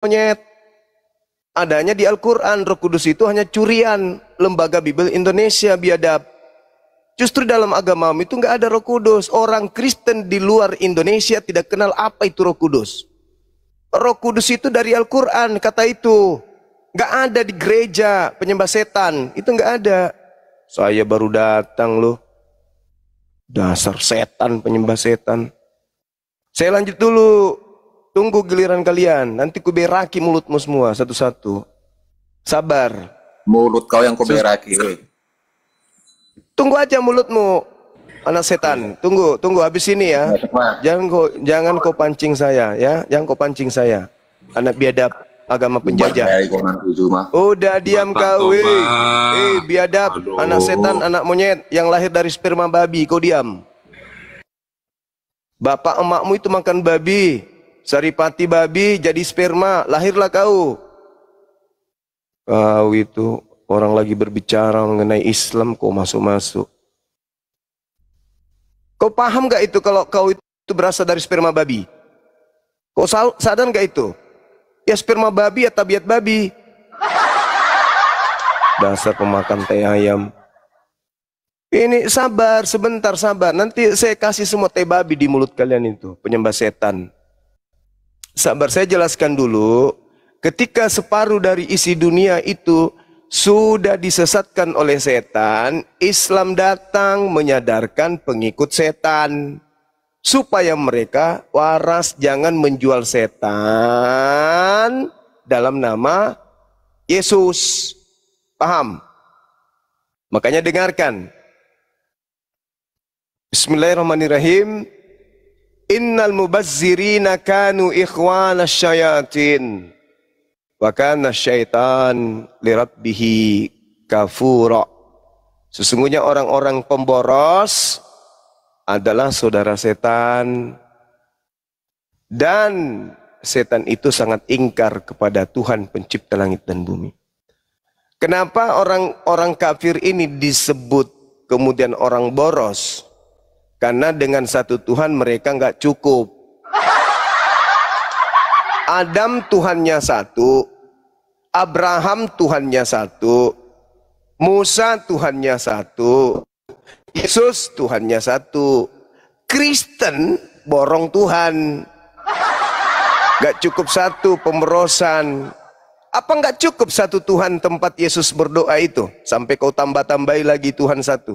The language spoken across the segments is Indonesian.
monyet. Adanya di Al-Quran. Roh Kudus itu hanya curian Lembaga Bible Indonesia biadab. Justru dalam agamamu itu nggak ada Roh Kudus. Orang Kristen di luar Indonesia tidak kenal apa itu Roh Kudus. Roh Kudus itu dari Al-Quran, kata itu. Nggak ada di gereja penyembah setan. Itu nggak ada. Saya baru datang loh. Dasar setan, penyembah setan. Saya lanjut dulu. Tunggu giliran kalian. Nanti ku beraki mulutmu semua satu-satu. Sabar. Mulut kau yang ku beraki. Tunggu aja mulutmu, anak setan. Tunggu habis ini ya. Jangan kau pancing saya ya. Jangan kau pancing saya. Anak biadab agama penjajah. Udah diam kau, biadab, anak setan, anak monyet yang lahir dari sperma babi, kau diam. Bapak emakmu itu makan babi, saripati babi jadi sperma, lahirlah kau. Kau itu orang lagi berbicara mengenai Islam, kau masuk-masuk. Kau paham gak itu kalau kau itu berasal dari sperma babi? Kau sadar gak itu? Ya sperma babi ya tabiat babi. Dasar pemakan teh ayam. Ini sabar, sebentar sabar. Nanti saya kasih semua teh babi di mulut kalian itu, penyembah setan. Sabar, saya jelaskan dulu. Ketika separuh dari isi dunia itu sudah disesatkan oleh setan, Islam datang menyadarkan pengikut setan supaya mereka waras, jangan menjual setan dalam nama Yesus. Paham? Makanya dengarkan. Bismillahirrahmanirrahim. Innal mubazzirina kanu ikhwana syayatin wa kana syaitan lirabbihi kafura. Sesungguhnya orang-orang pemboros adalah saudara setan, dan setan itu sangat ingkar kepada Tuhan pencipta langit dan bumi. Kenapa orang-orang kafir ini disebut kemudian orang boros? Karena dengan satu Tuhan mereka nggak cukup. Adam Tuhannya satu, Abraham Tuhannya satu, Musa Tuhannya satu, Yesus Tuhannya satu. Kristen borong Tuhan. Gak cukup satu, pemberosan. Apa nggak cukup satu Tuhan tempat Yesus berdoa itu? Sampai kau tambah-tambahi lagi Tuhan satu.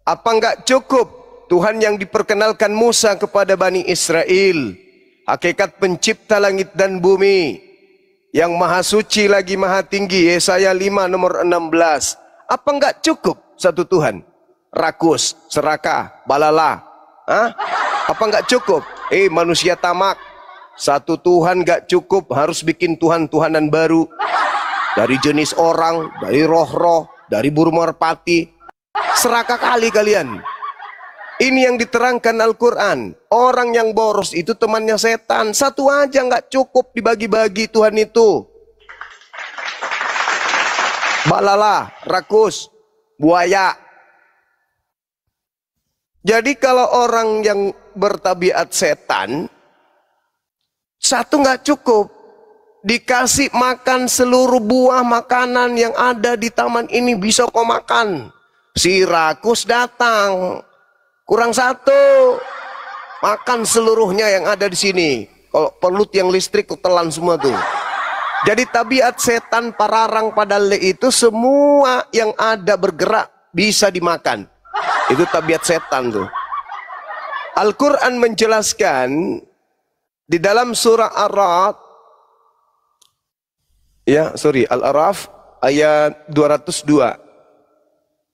Apa nggak cukup Tuhan yang diperkenalkan Musa kepada Bani Israel, hakikat pencipta langit dan bumi, yang maha suci lagi maha tinggi, Yesaya 5 nomor 16. Apa nggak cukup satu Tuhan? Rakus, serakah, balala. Hah? Apa nggak cukup? Manusia tamak. Satu Tuhan nggak cukup, harus bikin Tuhan-Tuhanan baru. Dari jenis orang, dari roh-roh, dari burung merpati. Serakah kali kalian. Ini yang diterangkan Al-Quran. Orang yang boros itu temannya setan. Satu aja nggak cukup dibagi-bagi Tuhan itu. Balala, rakus, buaya. Jadi kalau orang yang bertabiat setan, satu nggak cukup. Dikasih makan seluruh buah makanan yang ada di taman ini bisa kau makan. Si rakus datang. Kurang satu, makan seluruhnya yang ada di sini. Kalau perlu tiang listrik ketelan semua tuh. Jadi tabiat setan pararang padale itu semua yang ada bergerak bisa dimakan. Itu tabiat setan tuh. Al-Quran menjelaskan di dalam surah Al-Araf ayat 202.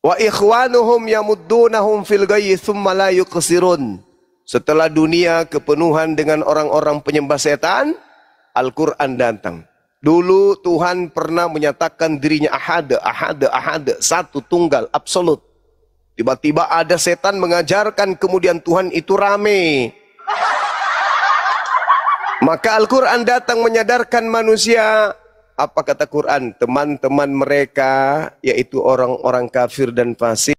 Wa ikhwanuhum yamuddunahum fil ghayyi tsumma la yuqsirun. Setelah dunia kepenuhan dengan orang-orang penyembah setan, Al-Quran datang. Dulu Tuhan pernah menyatakan dirinya ahad, satu tunggal, absolut. Tiba-tiba ada setan mengajarkan kemudian Tuhan itu rame. Maka Al-Quran datang menyadarkan manusia. Apa kata Quran? Teman-teman mereka, yaitu orang-orang kafir dan fasik,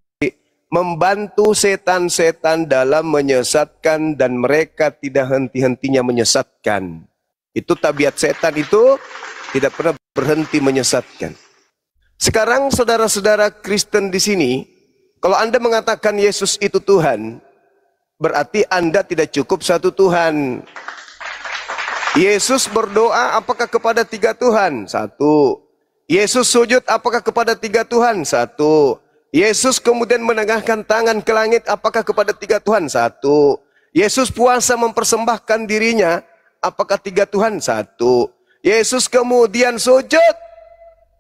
membantu setan-setan dalam menyesatkan, dan mereka tidak henti-hentinya menyesatkan. Itu tabiat setan itu tidak pernah berhenti menyesatkan. Sekarang saudara-saudara Kristen di sini, kalau Anda mengatakan Yesus itu Tuhan, berarti Anda tidak cukup satu Tuhan. Yesus berdoa apakah kepada tiga Tuhan? Satu. Yesus sujud apakah kepada tiga Tuhan? Satu. Yesus kemudian menengahkan tangan ke langit apakah kepada tiga Tuhan? Satu. Yesus puasa mempersembahkan dirinya apakah tiga Tuhan? Satu. Yesus kemudian sujud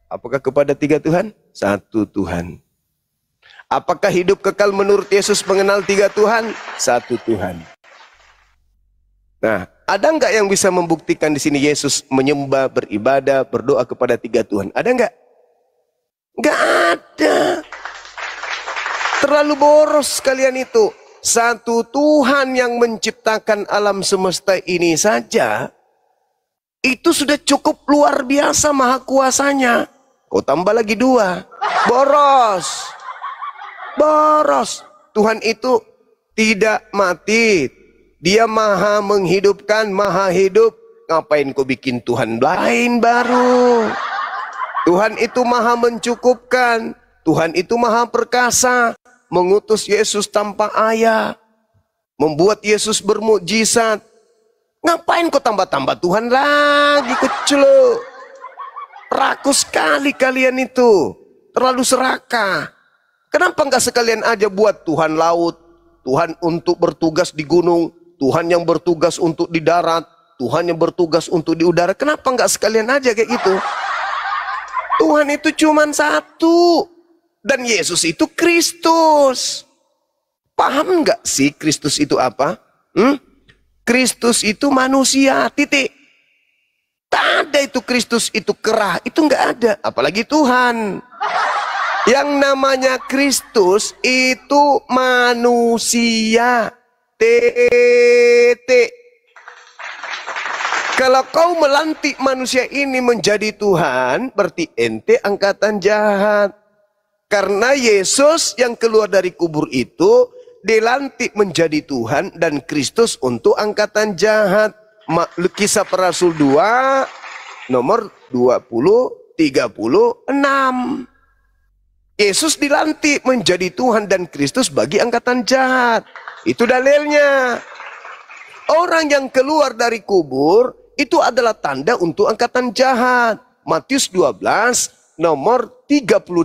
apakah kepada tiga Tuhan? Satu Tuhan. Apakah hidup kekal menurut Yesus mengenal tiga Tuhan? Satu Tuhan. Nah, ada nggak yang bisa membuktikan di sini Yesus menyembah, beribadah, berdoa kepada tiga Tuhan? Ada nggak? Nggak ada. Terlalu boros kalian itu. Satu Tuhan yang menciptakan alam semesta ini saja, itu sudah cukup luar biasa maha kuasanya. Kau tambah lagi dua. Boros. Boros. Tuhan itu tidak mati. Dia maha menghidupkan, maha hidup. Ngapain kau bikin Tuhan lain baru? Tuhan itu maha mencukupkan. Tuhan itu maha perkasa. Mengutus Yesus tanpa ayah. Membuat Yesus bermukjizat. Ngapain kau tambah-tambah Tuhan lagi, kecil? Rakus sekali kalian itu. Terlalu serakah. Kenapa nggak sekalian aja buat Tuhan laut, Tuhan untuk bertugas di gunung, Tuhan yang bertugas untuk di darat, Tuhan yang bertugas untuk di udara. Kenapa nggak sekalian aja kayak gitu? Tuhan itu cuma satu. Dan Yesus itu Kristus. Paham nggak sih Kristus itu apa? Kristus itu manusia, titik. Tak ada itu Kristus itu kerah, itu nggak ada. Apalagi Tuhan. Yang namanya Kristus itu manusia. Titik. Kalau kau melantik manusia ini menjadi Tuhan, berarti ente angkatan jahat. Karena Yesus yang keluar dari kubur itu dilantik menjadi Tuhan dan Kristus untuk angkatan jahat. Kisah para Rasul 2 nomor 36. Yesus dilantik menjadi Tuhan dan Kristus bagi angkatan jahat. Itu dalilnya. Orang yang keluar dari kubur itu adalah tanda untuk angkatan jahat. Matius 12 nomor 38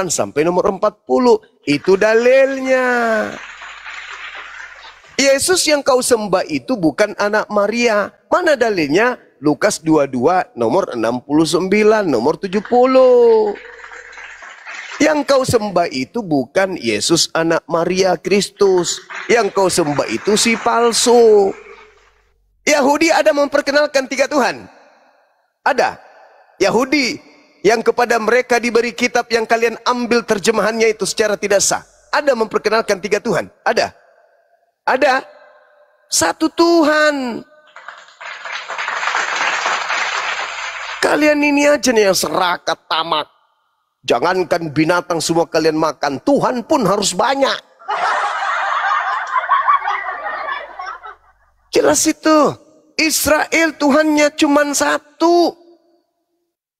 sampai nomor 40. Itu dalilnya. Yesus yang kau sembah itu bukan anak Maria. Mana dalilnya? Lukas 22 nomor 69 nomor 70. Yang kau sembah itu bukan Yesus anak Maria Kristus. Yang kau sembah itu si palsu. Yahudi ada memperkenalkan tiga Tuhan? Ada. Yahudi yang kepada mereka diberi kitab yang kalian ambil terjemahannya itu secara tidak sah. Ada memperkenalkan tiga Tuhan? Ada. Ada. Satu Tuhan. Kalian ini aja nih yang serakah tamak. Jangankan binatang semua kalian makan, Tuhan pun harus banyak. Jelas itu. Israel Tuhannya cuma satu.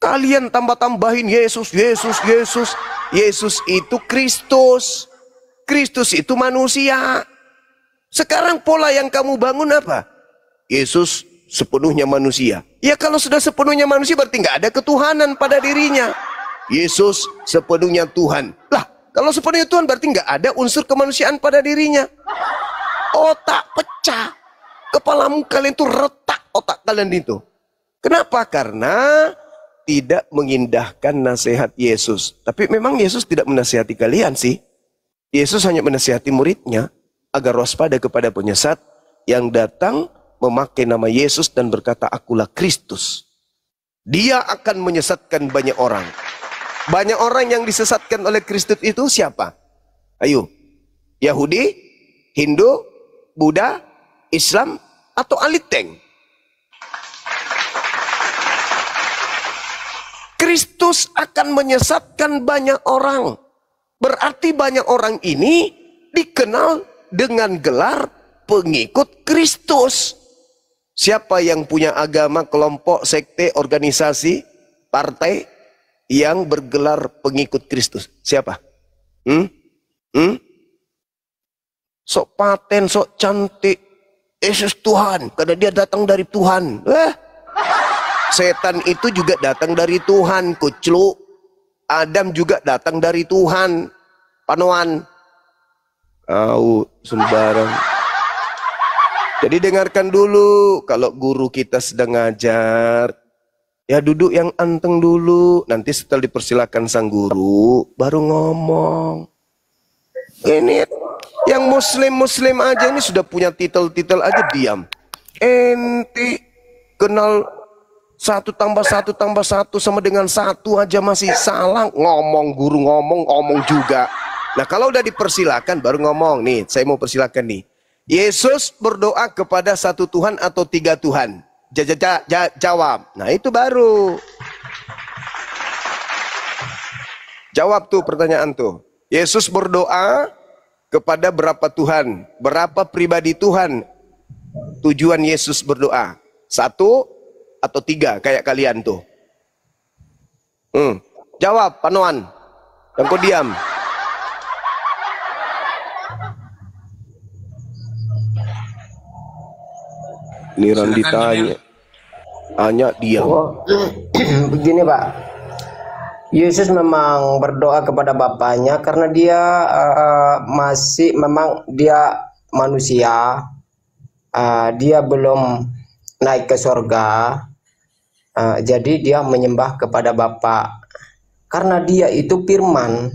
Kalian tambah-tambahin Yesus, Yesus, Yesus. Yesus itu Kristus. Kristus itu manusia. Sekarang pola yang kamu bangun apa? Yesus sepenuhnya manusia. Ya kalau sudah sepenuhnya manusia berarti nggak ada ketuhanan pada dirinya. Yesus sepenuhnya Tuhan. Lah, kalau sepenuhnya Tuhan berarti nggak ada unsur kemanusiaan pada dirinya. Otak pecah. Kepalamu kalian itu retak otak kalian itu. Kenapa? Karena tidak mengindahkan nasihat Yesus. Tapi memang Yesus tidak menasihati kalian sih. Yesus hanya menasihati muridnya agar waspada kepada penyesat yang datang memakai nama Yesus dan berkata, akulah Kristus. Dia akan menyesatkan banyak orang. Banyak orang yang disesatkan oleh Kristus itu siapa? Ayo, Yahudi, Hindu, Buddha, Islam, atau Aliteng? Kristus akan menyesatkan banyak orang. Berarti banyak orang ini dikenal dengan gelar pengikut Kristus. Siapa yang punya agama, kelompok, sekte, organisasi, partai yang bergelar pengikut Kristus? Siapa? Sok paten, sok cantik. Yesus Tuhan, karena dia datang dari Tuhan. Setan itu juga datang dari Tuhan, kuclu. Adam juga datang dari Tuhan. Panoan. Sembarang. Jadi dengarkan dulu, kalau guru kita sedang ngajar, ya duduk yang anteng dulu. Nanti setelah dipersilakan sang guru, baru ngomong. Ini yang muslim-muslim aja ini sudah punya titel-titel aja diam. Enti kenal 1 tambah 1 tambah 1 sama dengan 1 aja masih salah. Ngomong, guru ngomong juga. Nah kalau udah dipersilakan baru ngomong. Nih saya mau persilakan nih. Yesus berdoa kepada 1 Tuhan atau 3 Tuhan? Jawab. Nah itu baru. Jawab tuh pertanyaan tuh. Yesus berdoa kepada berapa Tuhan? Berapa pribadi Tuhan? Tujuan Yesus berdoa. 1 atau 3 kayak kalian tuh. Jawab Panoan. Dan kau diam. Niran ditanya. Hanya diam. Begini Pak. Yesus memang berdoa kepada Bapaknya karena dia memang dia manusia. Dia belum naik ke surga. Jadi dia menyembah kepada Bapa. Karena dia itu firman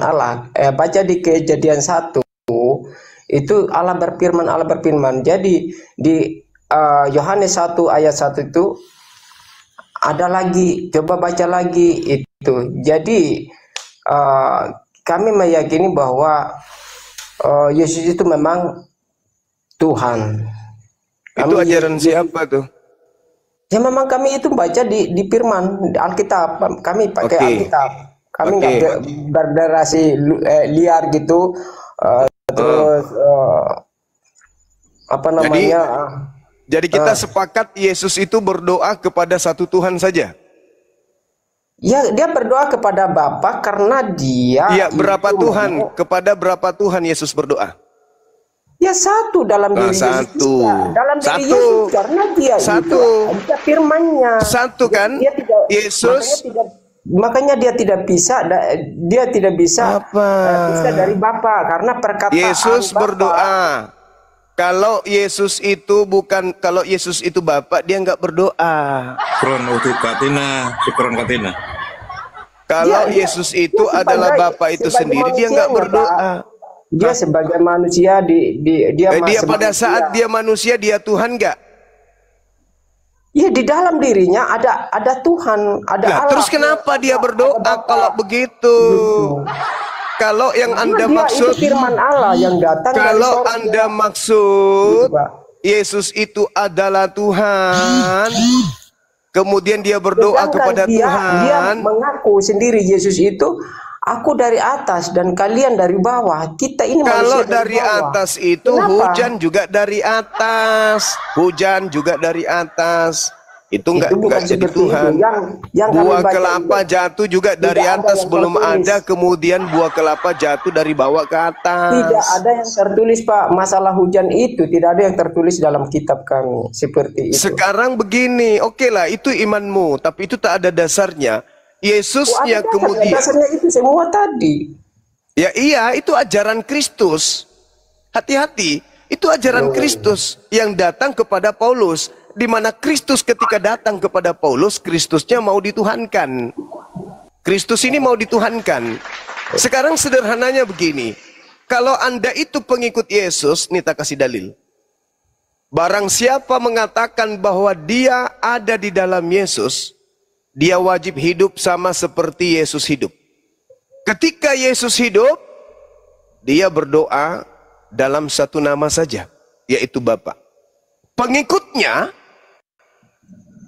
Allah. Baca di Kejadian 1 itu Allah berfirman. Jadi di Yohanes 1 ayat 1 itu ada lagi, coba baca lagi itu. Jadi kami meyakini bahwa Yesus itu memang Tuhan. Itu ajaran siapa tuh? Ya memang kami itu baca di firman Alkitab. Kami pakai Alkitab. Kami nggak berdasarkan liar gitu. Terus apa namanya? Jadi kita sepakat Yesus itu berdoa kepada 1 Tuhan saja. Ya, dia berdoa kepada Bapa karena dia. Iya, berapa Tuhan? Kepada berapa Tuhan Yesus berdoa? Ya 1 dalam diri Yesus. Dalam diri Yesus karena dia itu ada firman-Nya. 1 kan? Dia tidak, Yesus. Makanya dia tidak bisa bisa dari Bapa karena perkataan Yesus Bapa. Berdoa. Kalau Yesus itu Bapa, dia nggak berdoa. Kalau Yesus itu adalah Bapa itu sendiri, dia nggak berdoa. Dia sebagai manusia dia pada saat dia manusia, dia Tuhan nggak? Ya di dalam dirinya ada Tuhan, ada Allah. Terus kenapa dia berdoa kalau begitu? Kalau yang Anda maksud firman Allah yang datang kalau Anda maksud Yesus itu adalah Tuhan, kemudian dia berdoa kepada Tuhan. Dia mengaku sendiri Yesus itu, aku dari atas dan kalian dari bawah. Kita ini kalau manusia dari atas itu hujan juga dari atas. Hujan juga dari atas. Itu enggak jadi Tuhan. Buah kelapa jatuh juga dari atas, belum ada kemudian buah kelapa jatuh dari bawah ke atas. Tidak ada yang tertulis Pak, masalah hujan itu tidak ada yang tertulis dalam kitab kami seperti itu. Sekarang begini, oke lah itu imanmu, tapi itu tak ada dasarnya. Yesusnya kemudian dasarnya itu semua tadi. Ya iya, itu ajaran Kristus. Hati-hati, itu ajaran Kristus yang datang kepada Paulus. Di mana Kristus ketika datang kepada Paulus, Kristusnya mau dituhankan. Kristus ini mau dituhankan. Sekarang sederhananya begini. Kalau Anda itu pengikut Yesus, nih tak kasih dalil. Barang siapa mengatakan bahwa dia ada di dalam Yesus, dia wajib hidup sama seperti Yesus hidup. Ketika Yesus hidup, dia berdoa dalam 1 nama saja, yaitu Bapa. Pengikutnya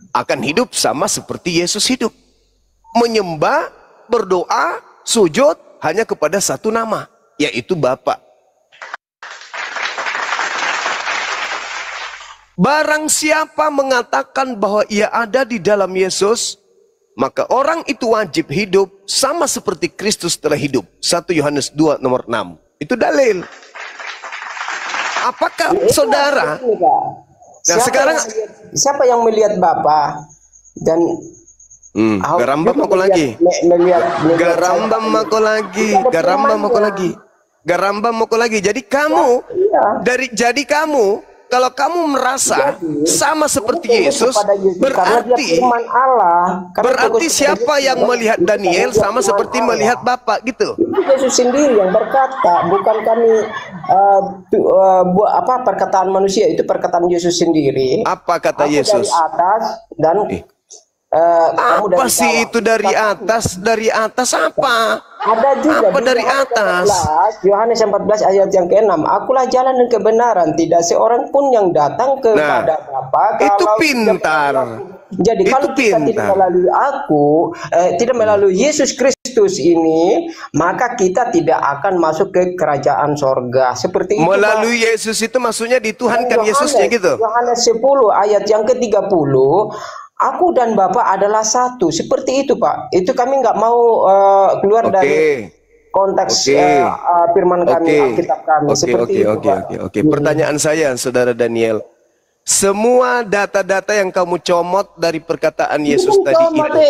akan hidup sama seperti Yesus hidup. Menyembah, berdoa, sujud hanya kepada 1 nama, yaitu Bapa. Barang siapa mengatakan bahwa ia ada di dalam Yesus, maka orang itu wajib hidup sama seperti Kristus telah hidup. 1 Yohanes 2 nomor 6. Itu dalil. Apakah saudara? Nah, sekarang siapa yang melihat Bapa dan garambam aku lagi. Garambam aku lagi. Garambam aku lagi. Garambam aku lagi. Jadi kamu jadi kamu kalau kamu merasa sama seperti Yesus, berarti siapa yang melihat Daniel sama seperti melihat Bapa gitu. Yesus sendiri yang berkata, bukan kami perkataan manusia, itu perkataan Yesus sendiri. Apa kata Yesus? Dari atas dan kamu apa dari sih bawah. itu dari atas? Dari atas apa? Ada juga apa dari atas? Yohanes 14 ayat yang ke-6. Akulah jalan dan kebenaran, tidak seorang pun yang datang kepada Bapa itu kalau pintar. Jadi itu kalau kita tidak melalui tidak melalui Yesus Kristus ini, maka kita tidak akan masuk ke kerajaan sorga. Seperti itu. Melalui Yesus itu maksudnya dituhankan Yesusnya gitu. Yohanes 10 ayat yang ke-30. Aku dan Bapa adalah satu. Seperti itu, Pak. Itu kami nggak mau keluar dari konteks firman kami, Alkitab kami. Oke. Pertanyaan saya, Saudara Daniel. Semua data-data yang kamu comot dari perkataan Yesus tadi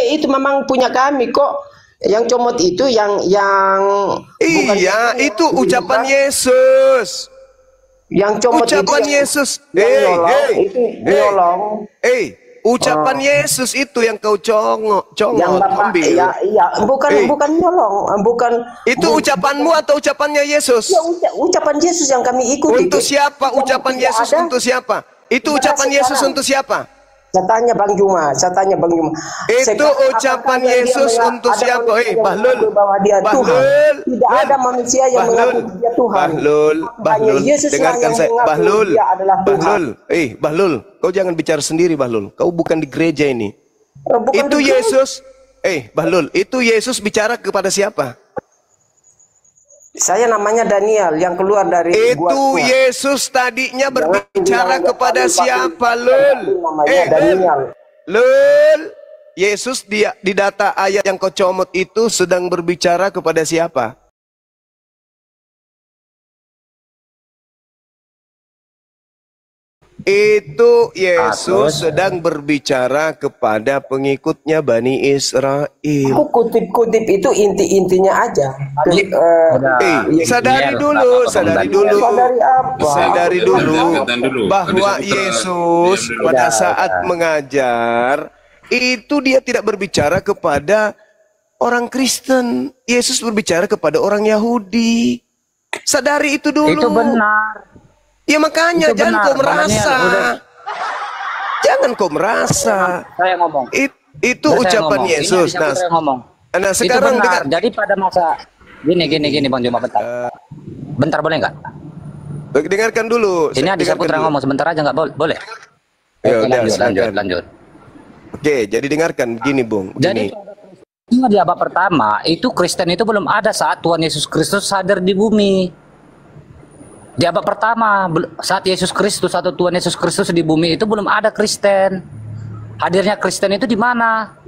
itu memang punya kami kok. Yang comot itu yang iya, itu ucapan Yesus. Yang comot ucapan itu Yesus. Ucapan Yesus itu yang kau congok ambil. Bukan nyolong, bukan. Itu ucapanmu atau ucapannya Yesus? Ya, ucapan Yesus yang kami ikuti. Untuk siapa ucapan Yesus untuk siapa? Itu ucapan Yesus untuk siapa? Saya tanya Bang Juma. Itu ucapan Yesus untuk siapa? Bahlul. Tidak ada manusia yang mengaku dia Tuhan. Bahlul. Dengarkan saya. Bahlul. Kau jangan bicara sendiri, Bahlul. Kau bukan di gereja ini. Itu Yesus. Bahlul. Itu Yesus bicara kepada siapa? Saya namanya Daniel yang keluar dari itu Yesus tadinya berbicara kepada siapa, Lul? Lul. Yesus di data ayat yang kau comot itu sedang berbicara kepada siapa? Itu Yesus sedang berbicara kepada pengikutnya Bani Israel. Aku kutip-kutip itu inti-intinya aja. Sadari dulu bahwa Yesus pada saat mengajar itu dia tidak berbicara kepada orang Kristen. Yesus berbicara kepada orang Yahudi. Sadari itu dulu. Itu benar. Ya makanya jangan kau merasa. Jangan kau merasa. Saya ngomong. Itu ucapan Yesus. Nah, sekarang dengar. Jadi pada masa gini Bang Juma, bentar. Bentar boleh nggak? Dengarkan dulu. Ini Adi Saputra ngomong sebentar aja nggak boleh? Lanjut. Oke, jadi dengarkan begini, Bung. Jadi di abad pertama itu Kristen itu belum ada saat Tuhan Yesus Kristus hadir di bumi. Di abad pertama saat Yesus Kristus atau Tuhan Yesus Kristus di bumi itu belum ada Kristen. Hadirnya Kristen itu di mana?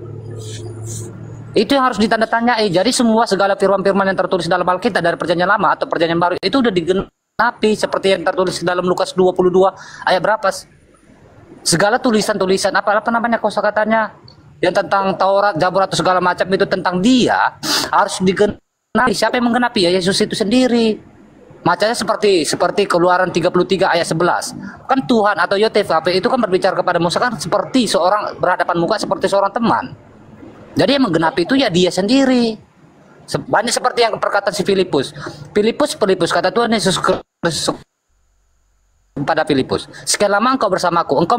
Itu yang harus ditanda-tanyai. Jadi semua segala firman-firman yang tertulis dalam Alkitab dari Perjanjian Lama atau Perjanjian Baru itu udah digenapi seperti yang tertulis dalam Lukas 22 ayat berapa? Segala tulisan-tulisan apa namanya kosakatanya yang tentang Taurat, Zabur atau segala macam itu tentang dia harus digenapi. Siapa yang menggenapi? Ya Yesus itu sendiri. Macamnya seperti Keluaran 33 ayat 11. Kan Tuhan atau YTVP itu kan berbicara kepada Musa kan seperti seorang berhadapan muka seperti seorang teman. Jadi yang menggenapi itu ya dia sendiri. Banyak seperti yang perkataan si Filipus. Filipus kata Tuhan Yesus Kristus pada Filipus. Sekian lama engkau bersamaku, engkau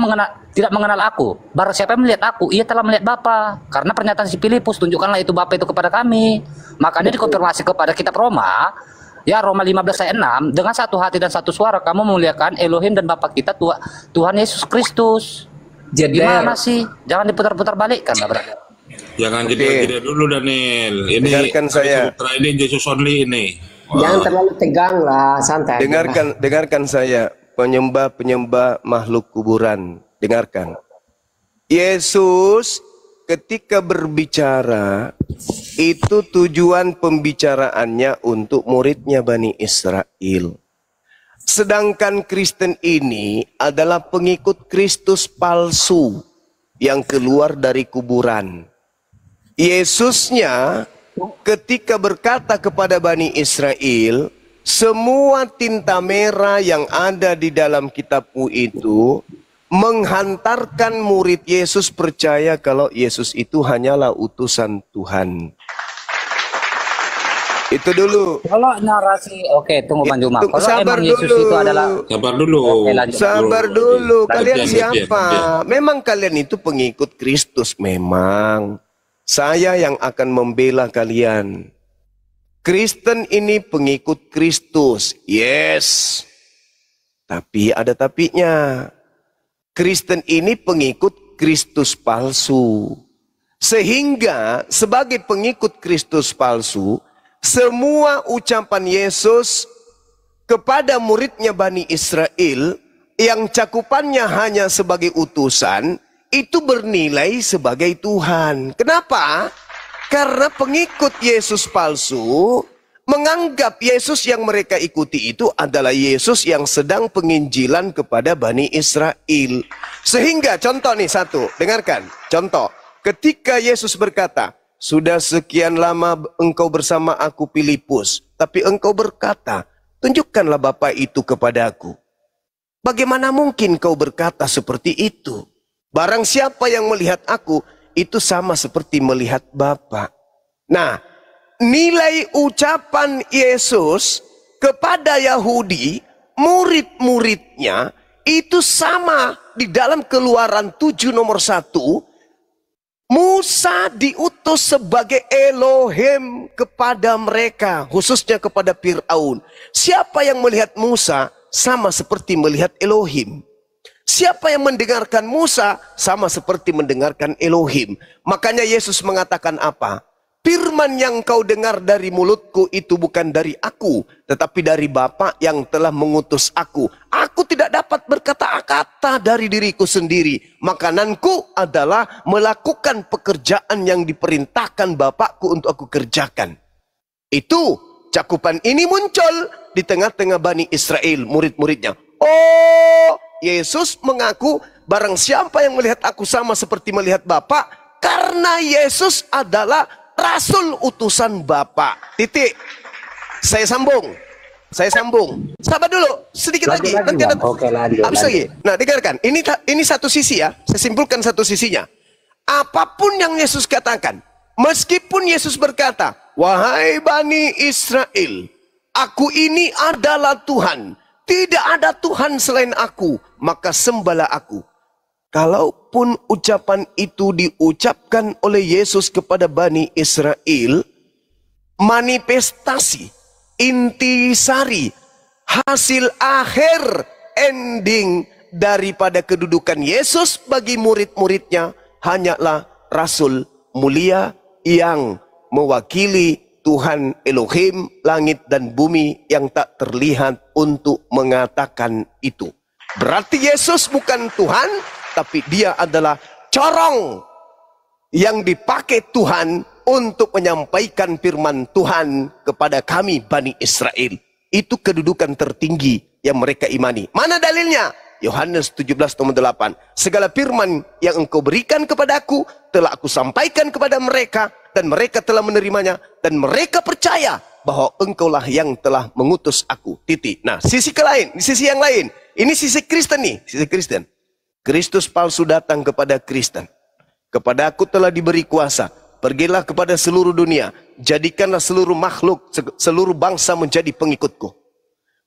tidak mengenal aku. Barang siapa yang melihat aku, ia telah melihat Bapa. Karena pernyataan si Filipus, tunjukkanlah itu Bapa itu kepada kami. Makanya dikonfirmasi kepada kitab Roma. Ya Roma 15 ayat 6, dengan satu hati dan satu suara kamu memuliakan Elohim dan Bapa kita Tuhan Yesus Kristus. Gimana sih? Jangan diputar-putar balik kan, brother. Jangan jeda dulu Daniel. Ini dengarkan saya. Ini Jesus only ini. Jangan terlalu tegang lah, santai. Dengarkan saya. penyembah-penyembah makhluk kuburan, dengarkan. Yesus ketika berbicara, itu tujuan pembicaraannya untuk muridnya Bani Israel. Sedangkan Kristen ini adalah pengikut Kristus palsu yang keluar dari kuburan. Yesusnya ketika berkata kepada Bani Israel, semua tinta merah yang ada di dalam kitabmu itu menghantarkan murid Yesus percaya kalau Yesus itu hanyalah utusan Tuhan. Itu dulu. Kalau narasi, oke, tunggu Bang Juma. Kalau Sabar emang Yesus dulu. itu adalah Sabar dulu. Oke, lanjut. Sabar dulu. Kalian Biar, siapa? biar. Memang kalian itu pengikut Kristus memang. Saya yang akan membela kalian. Kristen ini pengikut Kristus. Yes. Tapi ada tapinya. Kristen ini pengikut Kristus palsu. Sehingga sebagai pengikut Kristus palsu, semua ucapan Yesus kepada muridnya Bani Israel yang cakupannya hanya sebagai utusan, itu bernilai sebagai Tuhan. Kenapa? Karena pengikut Yesus palsu menganggap Yesus yang mereka ikuti itu adalah Yesus yang sedang penginjilan kepada Bani Israel. Sehingga contoh nih satu, dengarkan. Contoh, ketika Yesus berkata, sudah sekian lama engkau bersama aku Filipus, tapi engkau berkata, tunjukkanlah Bapa itu kepadaku. Bagaimana mungkin kau berkata seperti itu? Barang siapa yang melihat aku, itu sama seperti melihat Bapa. Nah, nilai ucapan Yesus kepada Yahudi, murid-muridnya, itu sama di dalam Keluaran 7 nomor 1. Musa diutus sebagai Elohim kepada mereka, khususnya kepada Fir'aun. Siapa yang melihat Musa sama seperti melihat Elohim. Siapa yang mendengarkan Musa sama seperti mendengarkan Elohim. Makanya Yesus mengatakan apa? Firman yang kau dengar dari mulutku itu bukan dari aku, tetapi dari Bapa yang telah mengutus aku. Aku tidak dapat berkata-kata dari diriku sendiri. Makananku adalah melakukan pekerjaan yang diperintahkan Bapakku untuk aku kerjakan. Itu cakupan ini muncul di tengah-tengah Bani Israel, murid-muridnya. Oh, Yesus mengaku barang siapa yang melihat aku sama seperti melihat Bapa, karena Yesus adalah Rasul utusan Bapa. Titik. Saya sambung. Sabar dulu, sedikit lagi. Nanti ada. Oke, lanjut. Habis lagi. Nah, dengarkan. Ini satu sisi ya. Saya simpulkan satu sisinya. Apapun yang Yesus katakan, meskipun Yesus berkata, wahai Bani Israel, aku ini adalah Tuhan. Tidak ada Tuhan selain aku, maka sembahlah aku. Kalaupun ucapan itu diucapkan oleh Yesus kepada Bani Israel, manifestasi, intisari, hasil akhir, ending daripada kedudukan Yesus bagi murid-muridnya hanyalah Rasul mulia yang mewakili Tuhan Elohim, langit dan bumi yang tak terlihat untuk mengatakan itu. Berarti Yesus bukan Tuhan, tapi dia adalah corong yang dipakai Tuhan untuk menyampaikan firman Tuhan kepada kami Bani Israel. Itu kedudukan tertinggi yang mereka imani. Mana dalilnya? Yohanes 17 nomor 8. Segala firman yang engkau berikan kepadaku telah aku sampaikan kepada mereka, dan mereka telah menerimanya, dan mereka percaya bahwa engkaulah yang telah mengutus aku. Titik. Nah, sisi yang lain. Ini sisi Kristen nih, sisi Kristen. Kristus palsu datang kepada Kristen. Kepada aku telah diberi kuasa. Pergilah kepada seluruh dunia. Jadikanlah seluruh makhluk, seluruh bangsa menjadi pengikutku.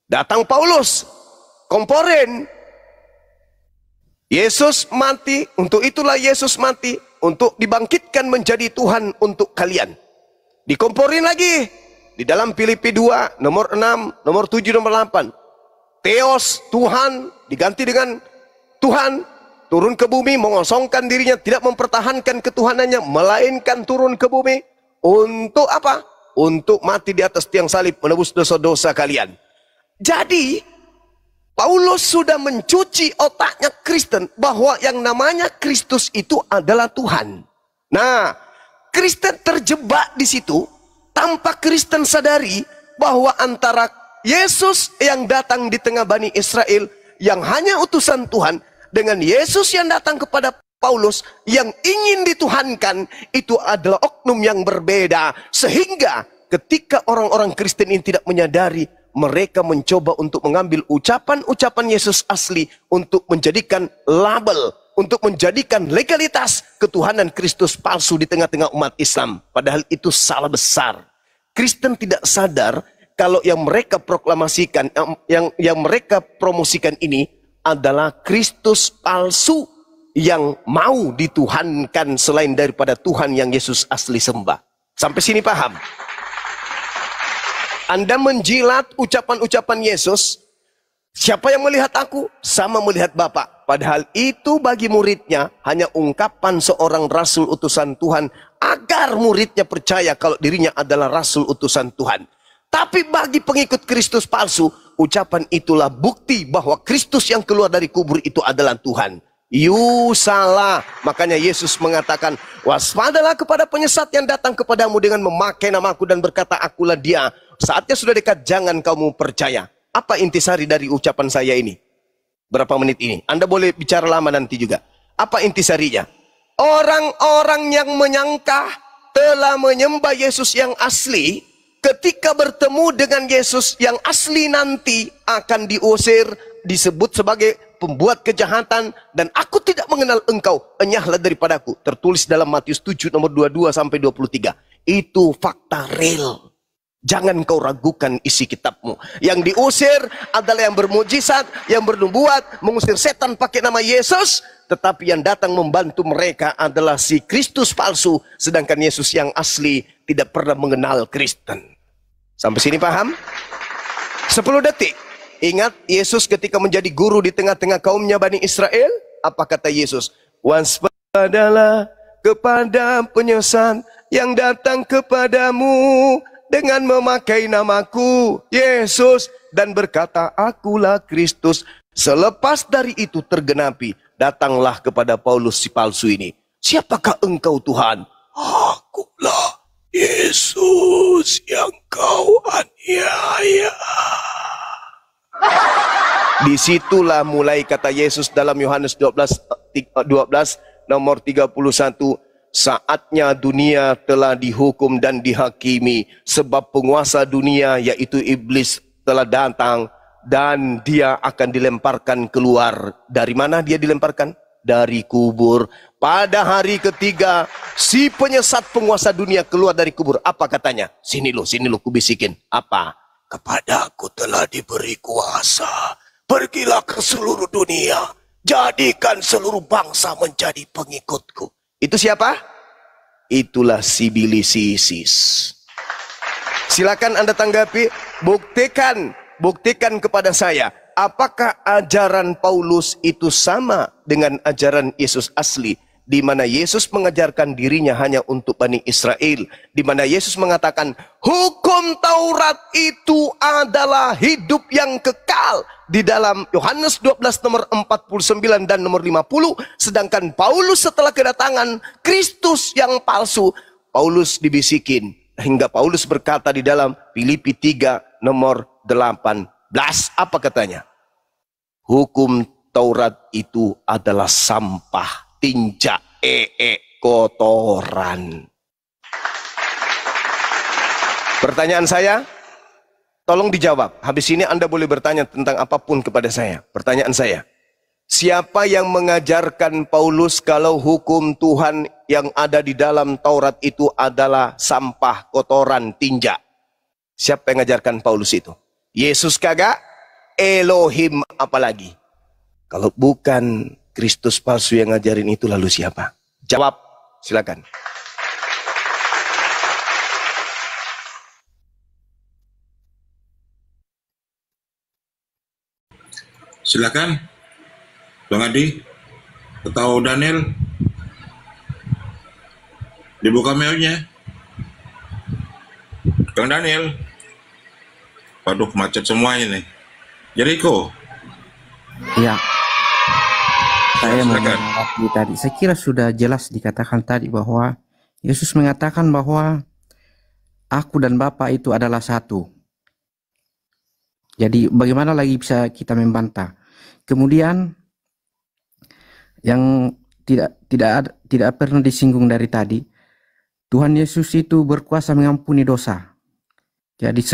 Datang Paulus. Komporin. Yesus mati. Untuk itulah Yesus mati. Untuk dibangkitkan menjadi Tuhan untuk kalian. Dikomporin lagi. Di dalam Filipi 2, nomor 6, nomor 7, nomor 8. Theos, Tuhan, diganti dengan Tuhan, turun ke bumi, mengosongkan dirinya, tidak mempertahankan ketuhanannya, melainkan turun ke bumi. Untuk apa? Untuk mati di atas tiang salib, menebus dosa-dosa kalian. Jadi, Paulus sudah mencuci otaknya Kristen bahwa yang namanya Kristus itu adalah Tuhan. Nah, Kristen terjebak di situ tanpa Kristen sadari bahwa antara Yesus yang datang di tengah Bani Israel yang hanya utusan Tuhan dengan Yesus yang datang kepada Paulus yang ingin dituhankan itu adalah oknum yang berbeda. Sehingga ketika orang-orang Kristen ini tidak menyadari, mereka mencoba untuk mengambil ucapan-ucapan Yesus asli untuk menjadikan label, untuk menjadikan legalitas ketuhanan Kristus palsu di tengah-tengah umat Islam. Padahal itu salah besar. Kristen tidak sadar kalau yang mereka proklamasikan, yang mereka promosikan ini adalah Kristus palsu yang mau dituhankan selain daripada Tuhan yang Yesus asli sembah. Sampai sini paham? Anda menjilat ucapan-ucapan Yesus, siapa yang melihat aku? Sama melihat Bapa. Padahal itu bagi muridnya hanya ungkapan seorang rasul utusan Tuhan agar muridnya percaya kalau dirinya adalah rasul utusan Tuhan. Tapi bagi pengikut Kristus palsu, ucapan itulah bukti bahwa Kristus yang keluar dari kubur itu adalah Tuhan. You salah. Makanya Yesus mengatakan, waspadalah kepada penyesat yang datang kepadamu dengan memakai namaku dan berkata, akulah dia. Saatnya sudah dekat, jangan kamu percaya. Apa intisari dari ucapan saya ini? Berapa menit ini? Anda boleh bicara lama nanti juga. Apa intisarinya? Orang-orang yang menyangka telah menyembah Yesus yang asli, ketika bertemu dengan Yesus yang asli nanti akan diusir, disebut sebagai pembuat kejahatan, dan aku tidak mengenal engkau, enyahlah daripadaku. Tertulis dalam Matius 7 nomor 22 sampai 23. Itu fakta real. Jangan kau ragukan isi kitabmu. Yang diusir adalah yang bermujizat, yang bernubuat, mengusir setan pakai nama Yesus. Tetapi yang datang membantu mereka adalah si Kristus palsu. Sedangkan Yesus yang asli tidak pernah mengenal Kristen. Sampai sini paham? 10 detik. Ingat Yesus ketika menjadi guru di tengah-tengah kaumnya Bani Israel. Apa kata Yesus? Waspadalah kepada penyesat yang datang kepadamu dengan memakai namaku, Yesus, dan berkata, akulah Kristus. Selepas dari itu tergenapi, datanglah kepada Paulus si palsu ini. Siapakah engkau Tuhan? Akulah Yesus yang kau aniaya. Disitulah mulai kata Yesus dalam Yohanes 12 nomor 31. Saatnya dunia telah dihukum dan dihakimi, sebab penguasa dunia yaitu iblis telah datang dan dia akan dilemparkan keluar. Dari mana dia dilemparkan? Dari kubur. Pada hari ketiga si penyesat penguasa dunia keluar dari kubur. Apa katanya? Sini lo kubisikin. Apa? Kepadaku telah diberi kuasa. Pergilah ke seluruh dunia, jadikan seluruh bangsa menjadi pengikutku. Itu siapa? Itulah si Bilis Isis. Silakan Anda tanggapi, buktikan kepada saya, apakah ajaran Paulus itu sama dengan ajaran Yesus asli, di mana Yesus mengajarkan dirinya hanya untuk Bani Israel, di mana Yesus mengatakan hukum Taurat itu adalah hidup yang kekal di dalam Yohanes 12 nomor 49 dan nomor 50, sedangkan Paulus setelah kedatangan Kristus yang palsu, Paulus dibisikin hingga Paulus berkata di dalam Filipi 3 nomor 18, apa katanya? Hukum Taurat itu adalah sampah, tinja, kotoran. Pertanyaan saya, tolong dijawab. Habis ini Anda boleh bertanya tentang apapun kepada saya. Pertanyaan saya, siapa yang mengajarkan Paulus kalau hukum Tuhan yang ada di dalam Taurat itu adalah sampah, kotoran, tinja? Siapa yang mengajarkan Paulus itu? Yesus kagak? Elohim apalagi? Kalau bukan Kristus palsu yang ngajarin itu, lalu siapa? Jawab, silakan. Silakan, Bang Adi atau Daniel, dibuka mailnya. Bang Daniel, waduh macet semuanya nih. Jericho, Ya, saya mau Silakan. menanggapi tadi. Saya kira sudah jelas dikatakan tadi bahwa Yesus mengatakan bahwa aku dan Bapa itu adalah satu. Jadi bagaimana lagi bisa kita membantah? Kemudian yang tidak pernah disinggung dari tadi, Tuhan Yesus itu berkuasa mengampuni dosa. Jadi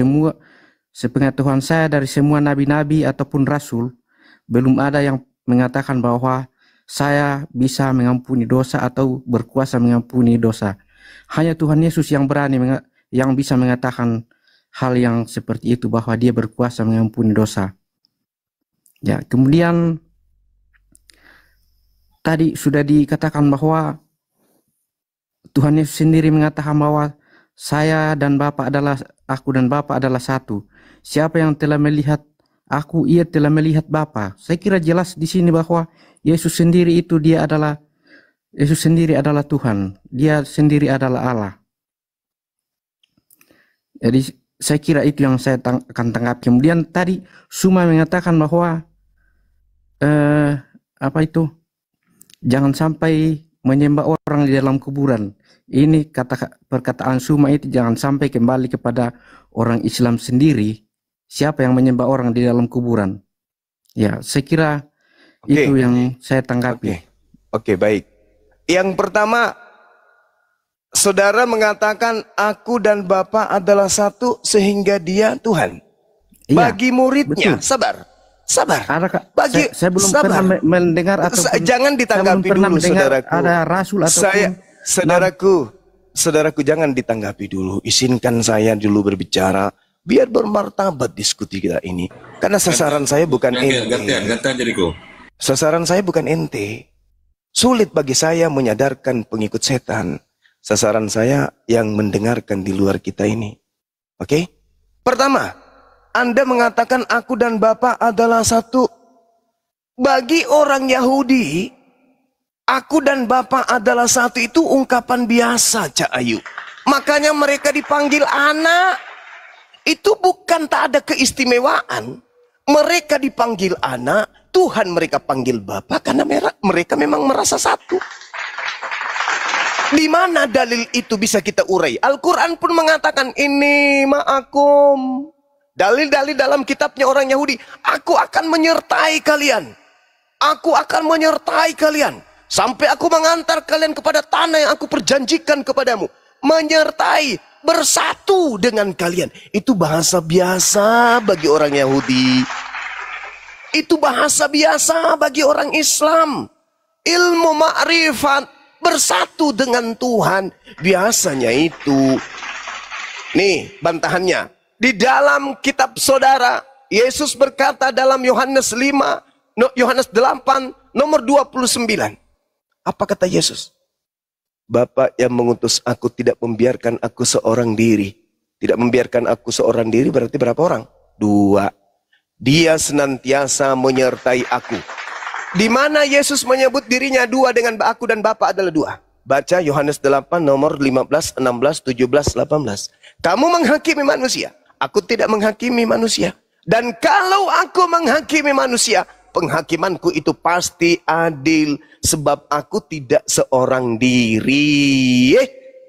sepengetahuan saya dari semua nabi-nabi ataupun rasul, belum ada yang mengatakan bahwa saya bisa mengampuni dosa atau berkuasa mengampuni dosa. Hanya Tuhan Yesus yang berani yang bisa mengatakan hal yang seperti itu, bahwa dia berkuasa mengampuni dosa. Ya, kemudian tadi sudah dikatakan bahwa Tuhan Yesus sendiri mengatakan bahwa aku dan Bapa adalah satu. Siapa yang telah melihat aku, ia telah melihat Bapa. Saya kira jelas di sini bahwa Yesus sendiri adalah Tuhan. Dia sendiri adalah Allah. Jadi saya kira itu yang saya akan tangkap. Kemudian tadi Suma mengatakan bahwa jangan sampai menyembah orang di dalam kuburan. Ini perkataan Suma itu jangan sampai kembali kepada orang Islam sendiri. Siapa yang menyembah orang di dalam kuburan? Ya, saya kira itu yang saya tanggapi. Oke, baik. Yang pertama, saudara mengatakan aku dan Bapa adalah satu sehingga dia Tuhan. Iya, Bagi muridnya, betul. Sabar. Bagi saya belum pernah mendengar atau jangan ditanggapi dulu, saudaraku. Ada rasul ataupun saudaraku jangan ditanggapi dulu. Izinkan saya dulu berbicara biar bermartabat diskusi kita ini. Karena sasaran saya bukan ente. Gantian Jericho. Sasaran saya bukan ente. Sulit bagi saya menyadarkan pengikut setan. Sasaran saya yang mendengarkan di luar kita ini. Oke? Pertama, Anda mengatakan aku dan Bapa adalah satu. Bagi orang Yahudi, aku dan Bapa adalah satu itu ungkapan biasa, Cak Ayu. Makanya mereka dipanggil anak. Itu bukan tak ada keistimewaan. Mereka dipanggil anak, Tuhan mereka panggil Bapa karena mereka memang merasa satu. Di mana dalil itu bisa kita urai? Al-Quran pun mengatakan ini ma'akum. Dalil-dalil dalam kitabnya orang Yahudi. Aku akan menyertai kalian. Aku akan menyertai kalian. Sampai aku mengantar kalian kepada tanah yang aku perjanjikan kepadamu. Menyertai, bersatu dengan kalian. Itu bahasa biasa bagi orang Yahudi. Itu bahasa biasa bagi orang Islam. Ilmu ma'rifat, bersatu dengan Tuhan. Biasanya itu. Nih bantahannya. Di dalam kitab saudara, Yesus berkata dalam Yohanes 8, nomor 29. Apa kata Yesus? Bapa yang mengutus aku tidak membiarkan aku seorang diri. Tidak membiarkan aku seorang diri berarti berapa orang? 2. Dia senantiasa menyertai aku. Di mana Yesus menyebut dirinya 2 dengan aku dan Bapa adalah 2. Baca Yohanes 8 nomor 15, 16, 17, 18. Kamu menghakimi manusia. Aku tidak menghakimi manusia. Dan kalau aku menghakimi manusia, penghakimanku itu pasti adil. Sebab aku tidak seorang diri.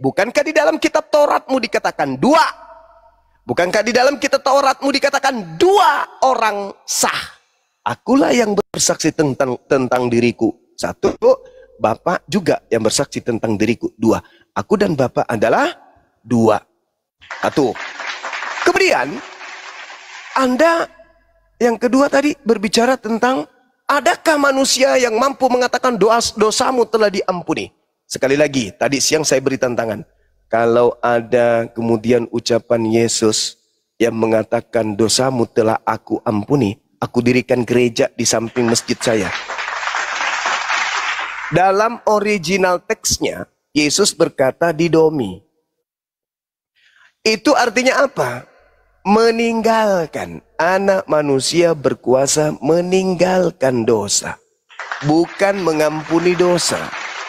Bukankah di dalam kitab Tauratmu dikatakan 2? Bukankah di dalam kitab Tauratmu dikatakan 2 orang sah? Akulah yang bersaksi tentang diriku. 1. Bapa juga yang bersaksi tentang diriku. 2. Aku dan Bapa adalah 2. 1. Kemudian Anda yang kedua tadi berbicara tentang adakah manusia yang mampu mengatakan dosamu telah diampuni. Sekali lagi, tadi siang saya beri tantangan. Kalau ada kemudian ucapan Yesus yang mengatakan dosamu telah aku ampuni, aku dirikan gereja di samping masjid saya. Dalam original teksnya, Yesus berkata didomi. Itu artinya apa? Meninggalkan. Anak manusia berkuasa meninggalkan dosa. Bukan mengampuni dosa,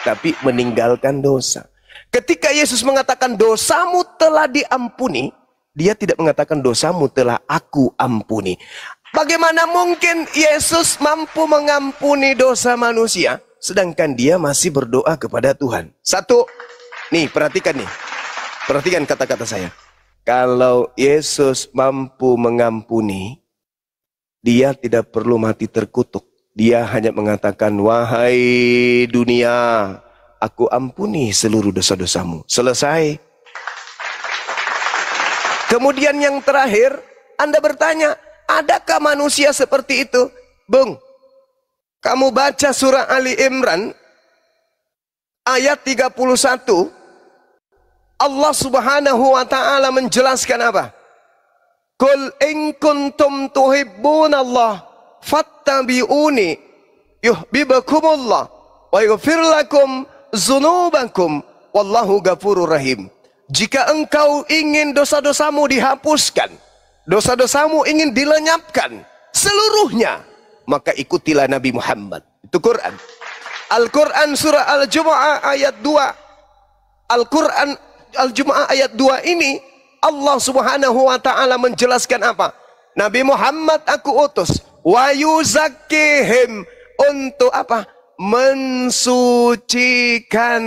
tapi meninggalkan dosa. Ketika Yesus mengatakan dosamu telah diampuni, dia tidak mengatakan dosamu telah aku ampuni. Bagaimana mungkin Yesus mampu mengampuni dosa manusia, sedangkan dia masih berdoa kepada Tuhan? Satu, nih perhatikan nih. Perhatikan kata-kata saya. Kalau Yesus mampu mengampuni, dia tidak perlu mati terkutuk. Dia hanya mengatakan, wahai dunia, aku ampuni seluruh dosa-dosamu. Selesai. Kemudian yang terakhir, Anda bertanya, adakah manusia seperti itu? Bung, kamu baca surah Ali Imran ayat 31. Allah Subhanahu wa taala menjelaskan apa? Qul in kuntum tuhibbunallah fattabi'uni yuhibbukumullah wa yaghfir lakum dzunubakum wallahu ghafurur rahim. Jika engkau ingin dosa-dosamu dihapuskan, dosa-dosamu ingin dilenyapkan seluruhnya, maka ikutilah Nabi Muhammad. Itu Quran. Al-Quran surah Al-Jumu'ah ayat 2. Al-Quran Al-Jumu'ah ayat 2 ini Allah Subhanahu wa taala menjelaskan apa? Nabi Muhammad aku utus wa yuzakkihim, untuk apa? Mensucikan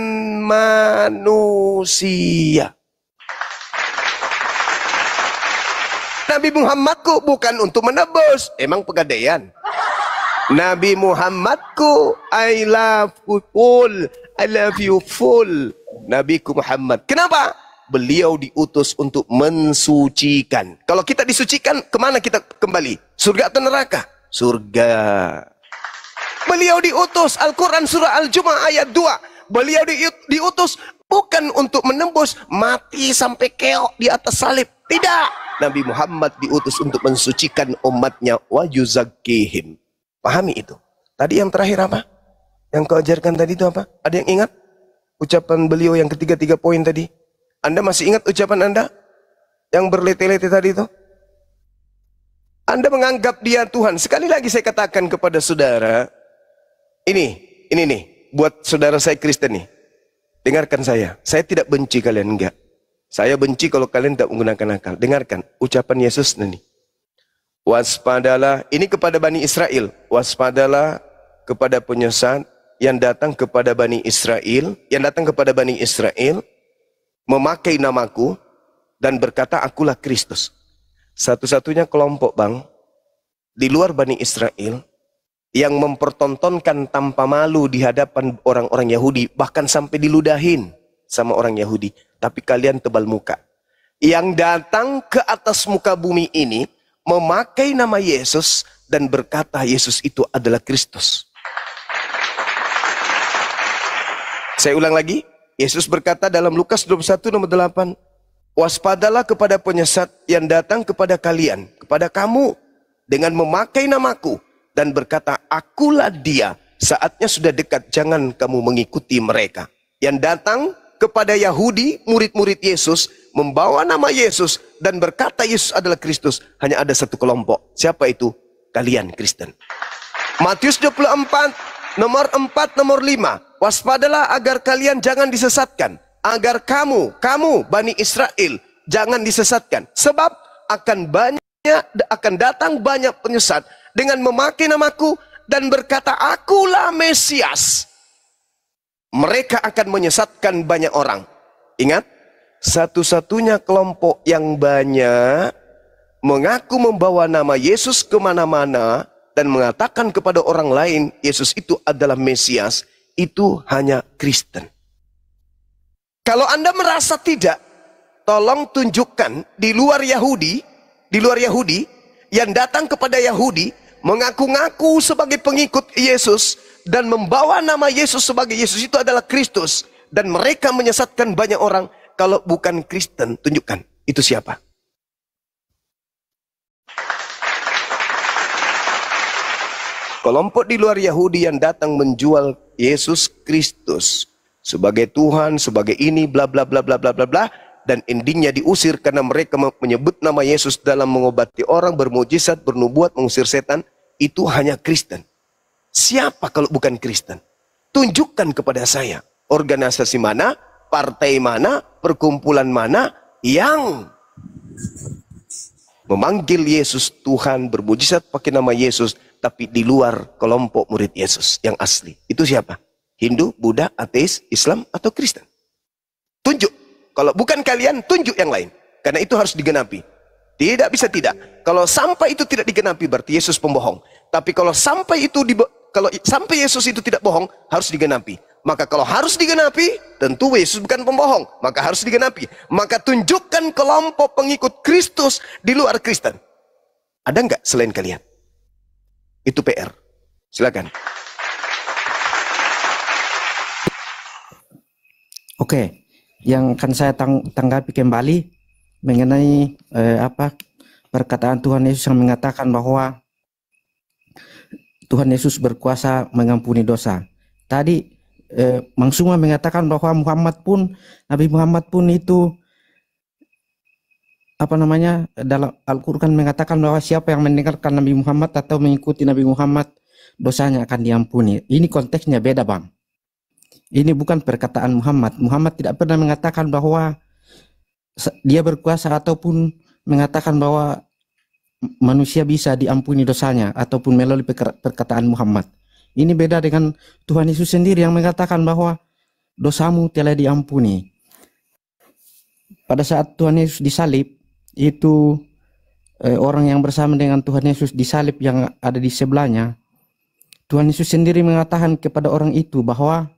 manusia. Nabi Muhammadku bukan untuk menebus, emang pegadaian. Nabi Muhammadku, I love you full, I love you full. Nabiku Muhammad. Kenapa? Beliau diutus untuk mensucikan. Kalau kita disucikan, kemana kita kembali? Surga atau neraka? Surga. Beliau diutus, Al-Quran surah Al-Jumu'ah ayat 2. Beliau diutus bukan untuk menembus, mati sampai keok di atas salib. Tidak. Nabi Muhammad diutus untuk mensucikan umatnya. Wa yuzakkihim. Pahami itu. Tadi yang terakhir apa? Yang kau ajarkan tadi itu apa? Ada yang ingat? Ucapan beliau yang ketiga poin tadi. Anda masih ingat ucapan Anda? Yang berlete-lete tadi itu? Anda menganggap dia Tuhan. Sekali lagi saya katakan kepada saudara. Ini nih. Buat saudara saya Kristen nih. Dengarkan saya. Saya tidak benci kalian, enggak. Saya benci kalau kalian tidak menggunakan akal. Dengarkan ucapan Yesus nih. Waspadalah, ini kepada Bani Israel. Waspadalah kepada penyesat yang datang kepada Bani Israel, memakai namaku dan berkata akulah Kristus. Satu-satunya kelompok, Bang, di luar Bani Israel yang mempertontonkan tanpa malu di hadapan orang-orang Yahudi, bahkan sampai diludahin sama orang Yahudi. Tapi kalian tebal muka. Yang datang ke atas muka bumi ini memakai nama Yesus dan berkata Yesus itu adalah Kristus. Saya ulang lagi. Yesus berkata dalam Lukas 21 nomor 8. Waspadalah kepada penyesat yang datang kepada kalian, kepada kamu, dengan memakai namaku dan berkata akulah dia. Saatnya sudah dekat, jangan kamu mengikuti mereka. Yang datang kepada Yahudi, murid-murid Yesus, membawa nama Yesus dan berkata Yesus adalah Kristus, hanya ada satu kelompok. Siapa itu? Kalian Kristen. Matius 24 nomor 4 nomor 5. Waspadalah agar kalian jangan disesatkan, agar kamu Bani Israel jangan disesatkan, sebab akan datang banyak penyesat dengan memakai namaku dan berkata akulah Mesias. Mereka akan menyesatkan banyak orang. Ingat, satu-satunya kelompok yang banyak mengaku membawa nama Yesus kemana-mana dan mengatakan kepada orang lain Yesus itu adalah Mesias, itu hanya Kristen. Kalau Anda merasa tidak, tolong tunjukkan di luar Yahudi yang datang kepada Yahudi mengaku-ngaku sebagai pengikut Yesus dan membawa nama Yesus sebagai Yesus itu adalah Kristus, dan mereka menyesatkan banyak orang. Kalau bukan Kristen, tunjukkan itu siapa. Kelompok di luar Yahudi yang datang menjual Yesus Kristus sebagai Tuhan, sebagai ini, bla bla bla bla bla bla bla, dan endingnya diusir karena mereka menyebut nama Yesus dalam mengobati orang, bermujizat, bernubuat, mengusir setan. Itu hanya Kristen. Siapa kalau bukan Kristen? Tunjukkan kepada saya organisasi mana, partai mana, perkumpulan mana yang memanggil Yesus Tuhan, bermujizat pakai nama Yesus, tapi di luar kelompok murid Yesus yang asli. Itu siapa? Hindu, Buddha, ateis, Islam, atau Kristen? Tunjuk. Kalau bukan kalian, tunjuk yang lain. Karena itu harus digenapi. Tidak bisa tidak. Kalau sampai itu tidak digenapi, berarti Yesus pembohong. Tapi kalau sampai Yesus itu tidak bohong, harus digenapi. Maka kalau harus digenapi, tentu Yesus bukan pembohong. Maka harus digenapi. Maka tunjukkan kelompok pengikut Kristus di luar Kristen. Ada nggak selain kalian? Itu PR. Silakan. Oke, yang akan saya tanggapi kembali mengenai perkataan Tuhan Yesus yang mengatakan bahwa Tuhan Yesus berkuasa mengampuni dosa. Tadi Mang Suma mengatakan bahwa Nabi Muhammad pun itu dalam Al-Quran mengatakan bahwa siapa yang mendengarkan Nabi Muhammad atau mengikuti Nabi Muhammad, dosanya akan diampuni. Ini konteksnya beda, Bang. Ini bukan perkataan Muhammad. Muhammad tidak pernah mengatakan bahwa dia berkuasa ataupun mengatakan bahwa manusia bisa diampuni dosanya ataupun melalui perkataan Muhammad. Ini beda dengan Tuhan Yesus sendiri yang mengatakan bahwa dosamu telah diampuni. Pada saat Tuhan Yesus disalib, itu orang yang bersama dengan Tuhan Yesus disalib yang ada di sebelahnya, Tuhan Yesus sendiri mengatakan kepada orang itu bahwa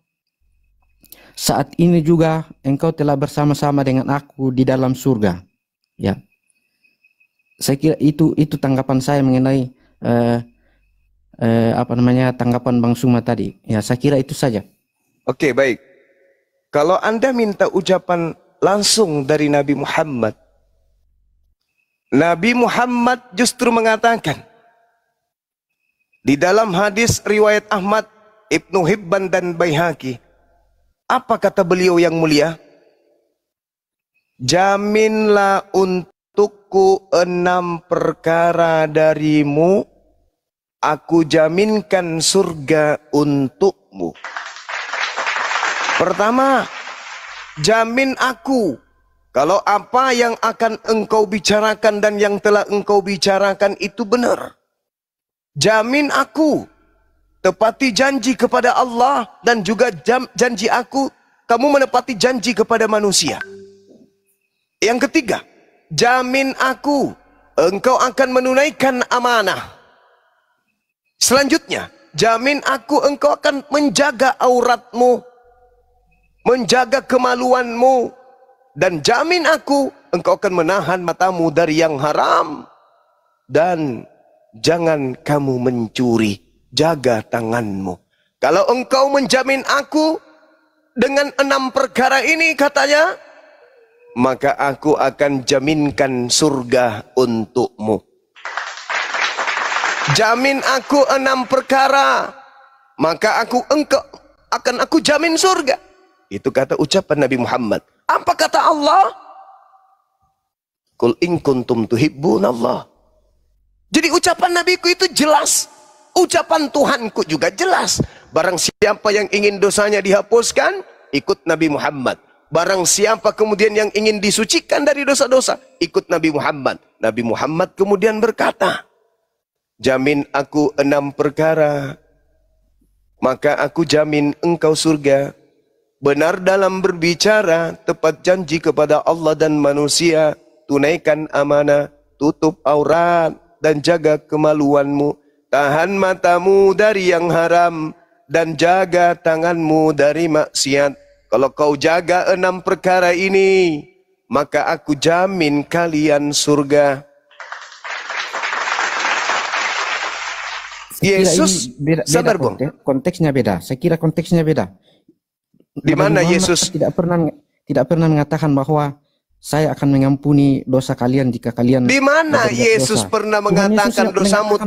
saat ini juga engkau telah bersama-sama dengan aku di dalam surga. Ya, saya kira itu tanggapan saya mengenai tanggapan Bang Suma tadi. Ya, saya kira itu saja. Oke, baik. Kalau Anda minta ucapan langsung dari Nabi Muhammad, Nabi Muhammad justru mengatakan di dalam hadis riwayat Ahmad, Ibnu Hibban dan Baihaqi, apa kata beliau yang mulia? Jaminlah untukku 6 perkara darimu, aku jaminkan surga untukmu. Pertama, jamin aku kalau apa yang akan engkau bicarakan dan yang telah engkau bicarakan itu benar. Jamin aku, tepati janji kepada Allah dan juga janji aku, kamu menepati janji kepada manusia. Yang ketiga, jamin aku, engkau akan menunaikan amanah. Selanjutnya, jamin aku engkau akan menjaga auratmu, menjaga kemaluanmu, dan jamin aku engkau akan menahan matamu dari yang haram, dan jangan kamu mencuri, jaga tanganmu. Kalau engkau menjamin aku dengan 6 perkara ini, katanya, maka aku akan jaminkan surga untukmu. Jamin aku 6 perkara, maka aku jamin surga. Itu kata ucapan Nabi Muhammad. Apa kata Allah? Qul in kuntum tuhibbunallah. Jadi ucapan Nabiku itu jelas. Ucapan Tuhanku juga jelas. Barang siapa yang ingin dosanya dihapuskan, ikut Nabi Muhammad. Barang siapa kemudian yang ingin disucikan dari dosa-dosa, ikut Nabi Muhammad. Nabi Muhammad kemudian berkata, jamin aku 6 perkara, maka aku jamin engkau surga. Benar dalam berbicara, tepat janji kepada Allah dan manusia, tunaikan amanah, tutup aurat, dan jaga kemaluanmu. Tahan matamu dari yang haram, dan jaga tanganmu dari maksiat. Kalau kau jaga 6 perkara ini, maka aku jamin kalian surga. Yesus, sabar Bung. Konteksnya beda. Saya kira konteksnya beda. Di mana Yesus tidak pernah mengatakan bahwa saya akan mengampuni dosa kalian jika kalian. Di mana Yesus pernah mengatakan dosamu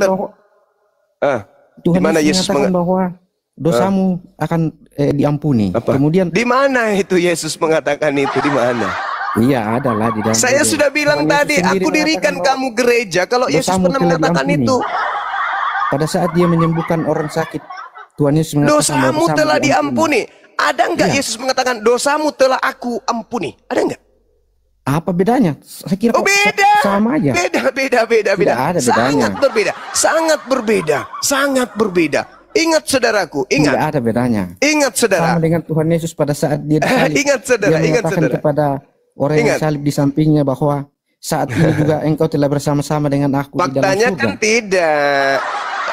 Tuhan Yesus mengatakan bahwa dosamu akan diampuni. Apa? Kemudian di mana itu Yesus mengatakan itu, di mana? Iya, adalah di dalam. Saya sudah bilang tadi, aku dirikan kamu gereja. Kalau Yesus pernah mengatakan itu, pada saat dia menyembuhkan orang sakit, Tuhan Yesus mengatakan dosamu telah diampuni. Ada enggak Yesus mengatakan dosamu telah aku ampuni? Ada enggak? Apa bedanya? Saya kira Oh, beda. sama aja. Beda. Tidak ada bedanya. Sangat berbeda. Sangat berbeda. Ingat saudaraku, ingat. Tidak ada bedanya. Ingat saudara. Sama dengan Tuhan Yesus pada saat dia disalib. Ingat saudara, Dia ingat mengatakan saudara. kepada orang yang salib di sampingnya bahwa saat ini juga engkau telah bersama-sama dengan aku di dalam Faktanya surga. kan tidak.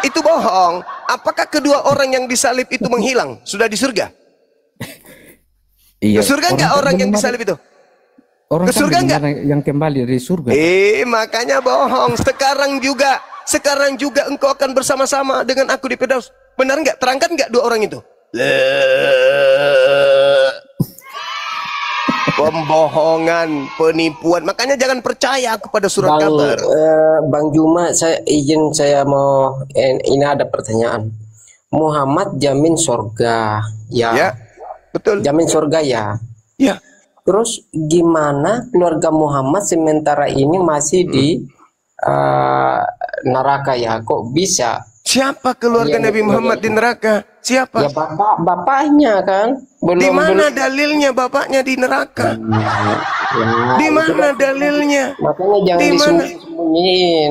Itu bohong. Apakah kedua orang yang disalib itu menghilang? Sudah di surga? Iya. Ke surga enggak orang yang benar- disalib itu? Orang Ke kan surga benar yang kembali dari surga. Makanya bohong. Sekarang juga engkau akan bersama-sama dengan aku di Firdaus. Benar enggak? Terangkan enggak dua orang itu? Pembohongan, penipuan. Makanya jangan percaya kepada surat kabar. Bang Juma, saya mau ini ada pertanyaan. Muhammad jamin surga, ya. Ya, betul. Jamin surga ya. Ya. Terus gimana keluarga Muhammad sementara ini masih di neraka ya? Kok bisa? Siapa keluarga Nabi Muhammad di neraka? Siapa? Ya bapaknya kan. Di mana dalilnya bapaknya di neraka? Di mana dalilnya? Makanya jangan disembunyiin.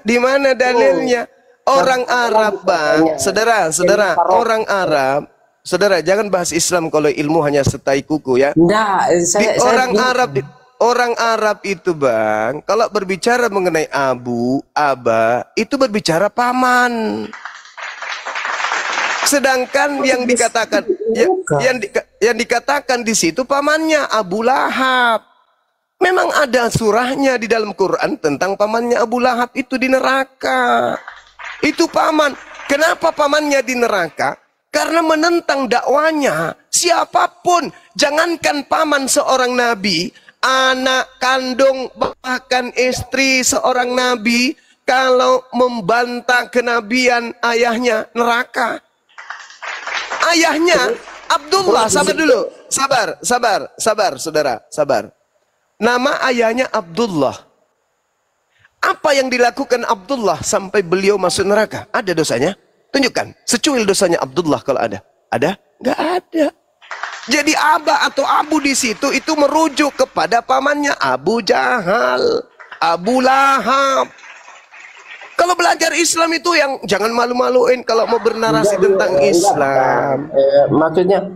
Di mana dalilnya? Orang Arab, Bang. Saudara, orang Arab. Saudara, jangan bahas Islam kalau ilmu hanya setai kuku ya. Orang Arab itu, Bang, kalau berbicara mengenai aba, itu berbicara paman. Sedangkan yang dikatakan yang dikatakan di situ pamannya Abu Lahab. Memang ada surahnya di dalam Quran tentang pamannya Abu Lahab itu di neraka. Itu paman. Kenapa pamannya di neraka? Karena menentang dakwanya siapapun, jangankan paman seorang nabi, anak kandung bahkan istri seorang nabi, kalau membantah kenabian ayahnya neraka. Ayahnya Abdullah, sabar dulu. Sabar, saudara, sabar. Nama ayahnya Abdullah. Apa yang dilakukan Abdullah sampai beliau masuk neraka? Ada dosanya? Tunjukkan. Secuil dosanya Abdullah kalau ada. Ada? Nggak ada. Jadi aba atau abu di situ itu merujuk kepada pamannya Abu Jahal, Abu Lahab. Kalau belajar Islam itu yang jangan malu-maluin kalau mau bernarasi tentang Islam. Maksudnya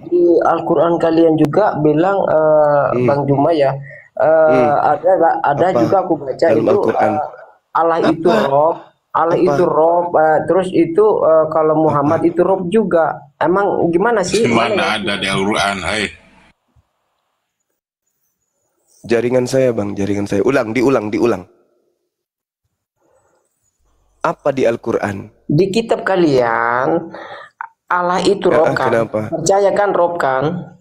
di Al-Quran kalian juga bilang Bang Juma ya, ada juga aku baca itu Allah itu Rob, Allah itu Rob, terus itu kalau Muhammad itu Rob juga. Emang gimana sih? Mana ada di Al-Quran, hai. Jaringan saya, Bang, jaringan saya. Diulang. Apa di Al-Quran? Di kitab kalian Allah itu Rob kan? Kenapa? Percaya kan Rob kan?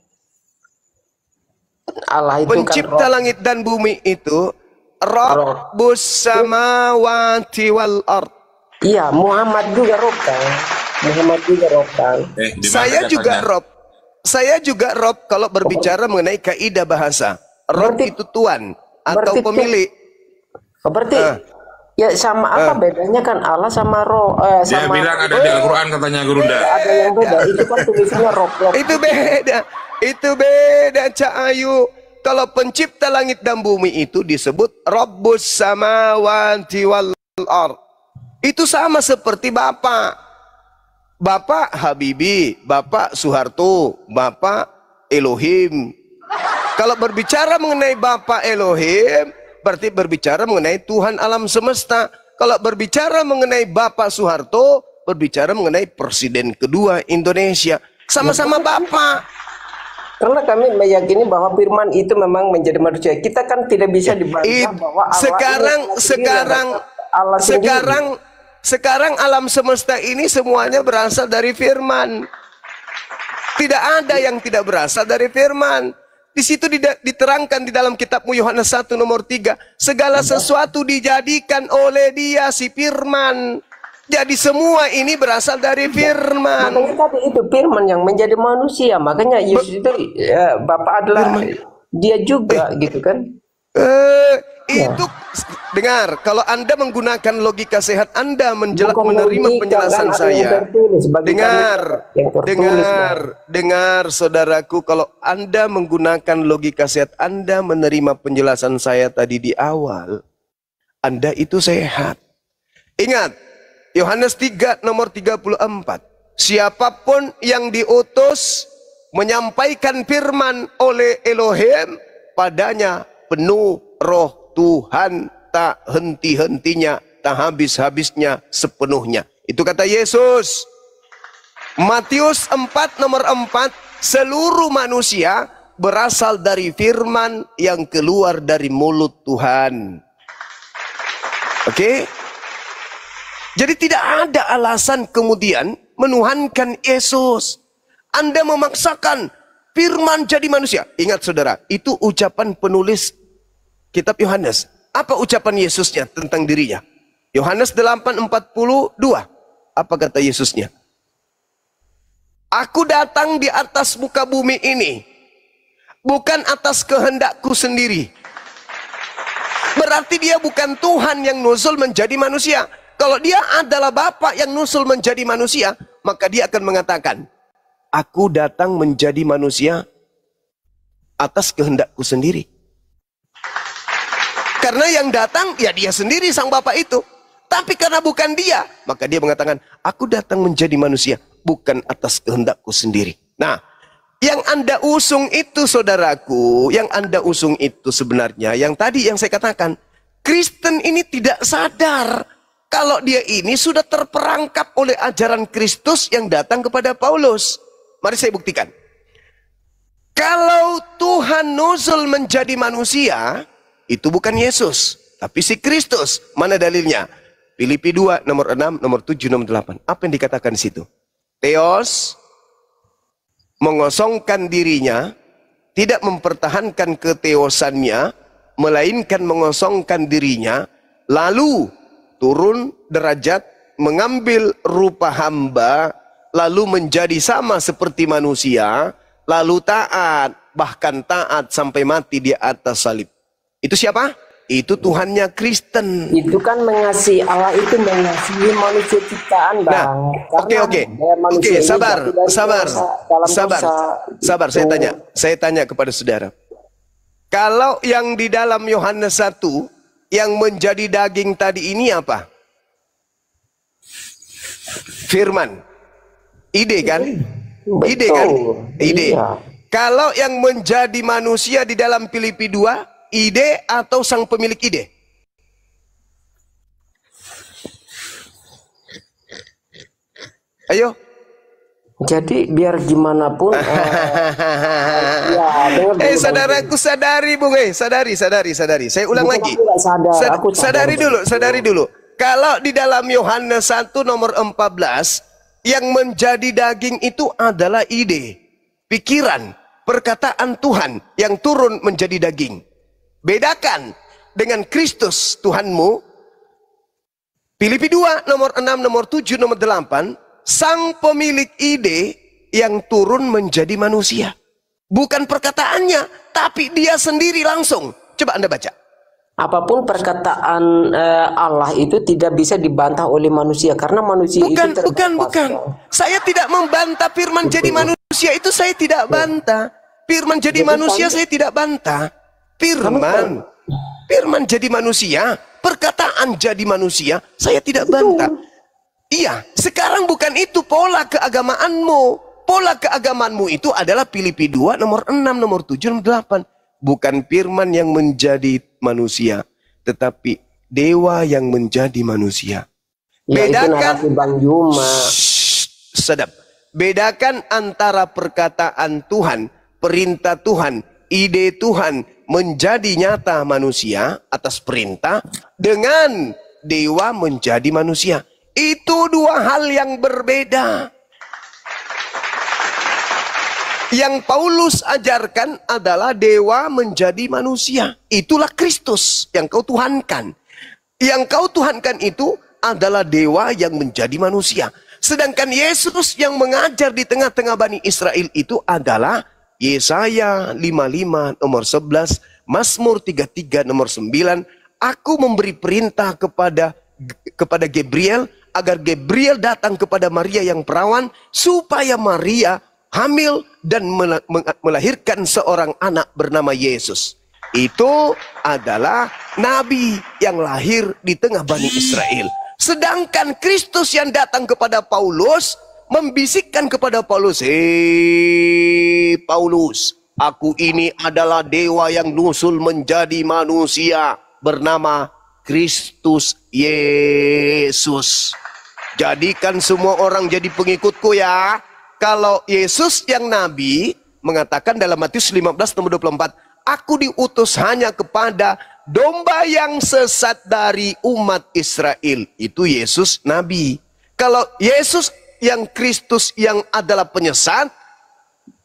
Allah itu pencipta kan langit dan bumi itu Rabbus samawati wal ard. Iya, Muhammad juga Rob kan? Saya juga Rob kalau berbicara mengenai kaidah bahasa. Rob itu tuan atau pemilik. Berarti ya sama apa bedanya kan Allah sama Rob? Dia bilang ada di Al-Quran katanya Gurunda. Ada yang beda. Itu kan tulisnya Rob. Itu beda, Cak Ayu. Kalau pencipta langit dan bumi itu disebut Rabbus samawati wal ard. Itu sama seperti Bapak. Bapak Habibie, Bapak Soeharto, Bapak Elohim. Kalau berbicara mengenai Bapak Elohim, berarti berbicara mengenai Tuhan alam semesta. Kalau berbicara mengenai Bapak Soeharto, berbicara mengenai Presiden kedua Indonesia. Sama-sama Bapak. Karena kami meyakini bahwa firman itu memang menjadi manusia. Kita kan tidak bisa dibantah bahwa Allah sekarang alam semesta ini semuanya berasal dari firman. Tidak ada yang tidak berasal dari firman. Di situ diterangkan di dalam kitabmu Yohanes 1 nomor 3, segala sesuatu dijadikan oleh Dia si firman. Jadi semua ini berasal dari firman. Makanya tadi itu firman yang menjadi manusia. Makanya Yesus itu Bapak adalah Dia juga gitu kan. Itu dengar, kalau Anda menggunakan logika sehat Anda menerima penjelasan saya. Dengar saudaraku, kalau Anda menggunakan logika sehat Anda menerima penjelasan saya tadi di awal, Anda itu sehat. Ingat, Yohanes 3 nomor 34. Siapapun yang diutus menyampaikan firman oleh Elohim, padanya penuh roh Tuhan, tak henti-hentinya, tak habis-habisnya sepenuhnya. Itu kata Yesus. Matius 4 nomor 4, seluruh manusia berasal dari firman yang keluar dari mulut Tuhan. Oke? Jadi tidak ada alasan kemudian menuhankan Yesus. Anda memaksakan firman jadi manusia. Ingat saudara, itu ucapan penulis kitab Yohanes. Apa ucapan Yesusnya tentang dirinya? Yohanes 8:42. Apa kata Yesusnya? Aku datang di atas muka bumi ini bukan atas kehendakku sendiri. Berarti dia bukan Tuhan yang nusul menjadi manusia. Kalau dia adalah Bapa yang nusul menjadi manusia, maka dia akan mengatakan, aku datang menjadi manusia atas kehendakku sendiri. Karena yang datang, ya dia sendiri sang Bapa itu. Tapi karena bukan dia, maka dia mengatakan, aku datang menjadi manusia, bukan atas kehendakku sendiri. Nah, yang Anda usung itu saudaraku, yang Anda usung itu sebenarnya, yang tadi yang saya katakan, Kristen ini tidak sadar kalau dia ini sudah terperangkap oleh ajaran Kristus yang datang kepada Paulus. Mari saya buktikan. Kalau Tuhan nuzul menjadi manusia, itu bukan Yesus, tapi si Kristus. Mana dalilnya? Filipi 2, nomor 6, nomor 7, nomor 8. Apa yang dikatakan di situ? Theos mengosongkan dirinya, tidak mempertahankan keteosannya, melainkan mengosongkan dirinya, lalu turun derajat, mengambil rupa hamba, lalu menjadi sama seperti manusia, lalu taat, bahkan taat sampai mati di atas salib. Itu siapa? Itu Tuhannya Kristen. Itu kan mengasihi, Allah itu mengasihi manusia ciptaan, Bang. Nah, oke, sabar. Saya tanya kepada saudara. Kalau yang di dalam Yohanes 1 yang menjadi daging tadi ini apa? Firman. Ide kan? Ide kan? Ide. Iya. Kalau yang menjadi manusia di dalam Filipi 2, ide atau sang pemilik ide? Ayo. Jadi biar gimana pun saudaraku sadari Bung, sadari. Saya ulang lagi. Sadari dulu. Kalau di dalam Yohanes 1 nomor 14 yang menjadi daging itu adalah ide, pikiran, perkataan Tuhan yang turun menjadi daging. Bedakan dengan Kristus Tuhanmu. Filipi 2 nomor 6, nomor 7, nomor 8. Sang pemilik ide yang turun menjadi manusia. Bukan perkataannya, tapi dia sendiri langsung. Coba Anda baca. Apapun perkataan Allah itu tidak bisa dibantah oleh manusia. Karena manusia itu bukan. Saya tidak membantah firman jadi manusia. Itu saya tidak bantah. Firman jadi manusia saya tidak bantah. Firman jadi manusia, perkataan jadi manusia, saya tidak bantah. Iya, sekarang bukan itu pola keagamaanmu. Pola keagamaanmu itu adalah Filipi 2 nomor 6, nomor 7, nomor 8. Bukan firman yang menjadi manusia, tetapi dewa yang menjadi manusia. Bedakan, sedap. Bedakan antara perkataan Tuhan, perintah Tuhan, ide Tuhan menjadi nyata manusia atas perintah dengan dewa menjadi manusia. Itu dua hal yang berbeda. Yang Paulus ajarkan adalah dewa menjadi manusia. Itulah Kristus yang kau tuhankan. Yang kau tuhankan itu adalah dewa yang menjadi manusia. Sedangkan Yesus yang mengajar di tengah-tengah Bani Israel itu adalah Yesaya 55 nomor 11, Mazmur 33 nomor 9, aku memberi perintah kepada Gabriel agar Gabriel datang kepada Maria yang perawan supaya Maria hamil dan melahirkan seorang anak bernama Yesus. Itu adalah nabi yang lahir di tengah Bani Israel. Sedangkan Kristus yang datang kepada Paulus membisikkan kepada Paulus, hei Paulus, aku ini adalah dewa yang nusul menjadi manusia bernama Kristus Yesus. Jadikan semua orang jadi pengikutku ya. Kalau Yesus yang nabi mengatakan dalam Matius 15 nomor 24, aku diutus hanya kepada domba yang sesat dari umat Israel. Itu Yesus nabi. Kalau Yesus yang Kristus yang adalah penyesat,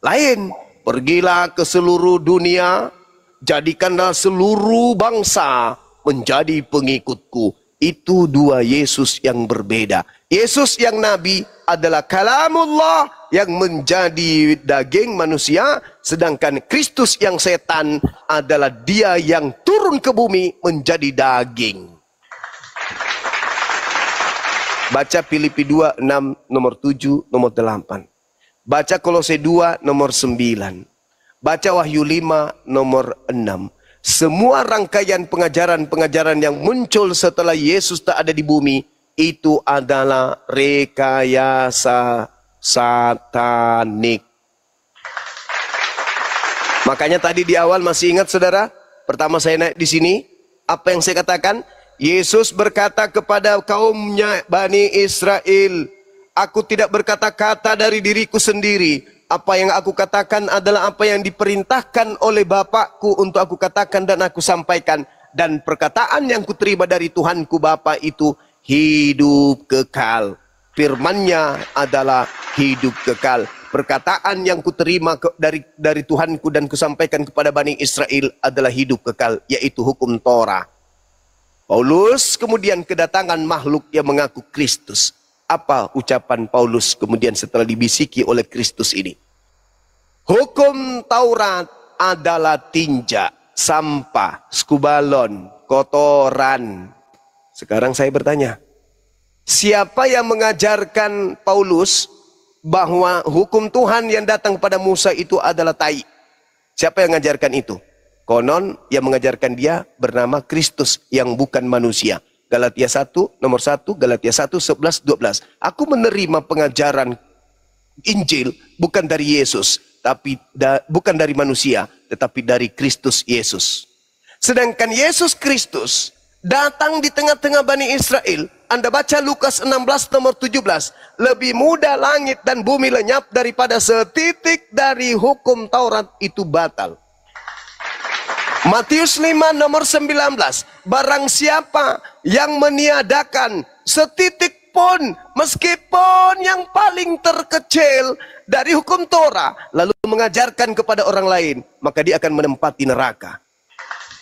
lain. Pergilah ke seluruh dunia, jadikanlah seluruh bangsa menjadi pengikutku. Itu dua Yesus yang berbeda. Yesus yang nabi adalah kalamullah yang menjadi daging manusia, sedangkan Kristus yang setan adalah dia yang turun ke bumi menjadi daging. Baca Filipi 2, 6, nomor 7, nomor 8. Baca Kolose 2, nomor 9. Baca Wahyu 5, nomor 6. Semua rangkaian pengajaran-pengajaran yang muncul setelah Yesus tak ada di bumi, itu adalah rekayasa satanik. Makanya tadi di awal masih ingat saudara? Pertama saya naik di sini, apa yang saya katakan? Yesus berkata kepada kaumnya Bani Israel, aku tidak berkata-kata dari diriku sendiri. Apa yang aku katakan adalah apa yang diperintahkan oleh Bapakku untuk aku katakan dan aku sampaikan. Dan perkataan yang kuterima dari Tuhanku Bapa itu hidup kekal. Firman-Nya adalah hidup kekal. Perkataan yang kuterima dari Tuhanku dan kusampaikan kepada Bani Israel adalah hidup kekal, yaitu hukum Torah. Paulus kemudian kedatangan makhluk yang mengaku Kristus. Apa ucapan Paulus kemudian setelah dibisiki oleh Kristus ini? Hukum Taurat adalah tinja, sampah, skubalon, kotoran. Sekarang saya bertanya, siapa yang mengajarkan Paulus bahwa hukum Tuhan yang datang kepada Musa itu adalah tai? Siapa yang mengajarkan itu? Konon yang mengajarkan dia bernama Kristus yang bukan manusia. Galatia 1 nomor 1, Galatia 1 11 12. Aku menerima pengajaran Injil bukan dari Yesus, tapi bukan dari manusia, tetapi dari Kristus Yesus. Sedangkan Yesus Kristus datang di tengah-tengah Bani Israel. Anda baca Lukas 16 nomor 17. Lebih mudah langit dan bumi lenyap daripada setitik dari hukum Taurat itu batal. Matius 5 nomor 19. Barang siapa yang meniadakan setitik pun, meskipun yang paling terkecil dari hukum Torah, lalu mengajarkan kepada orang lain, maka dia akan menempati neraka.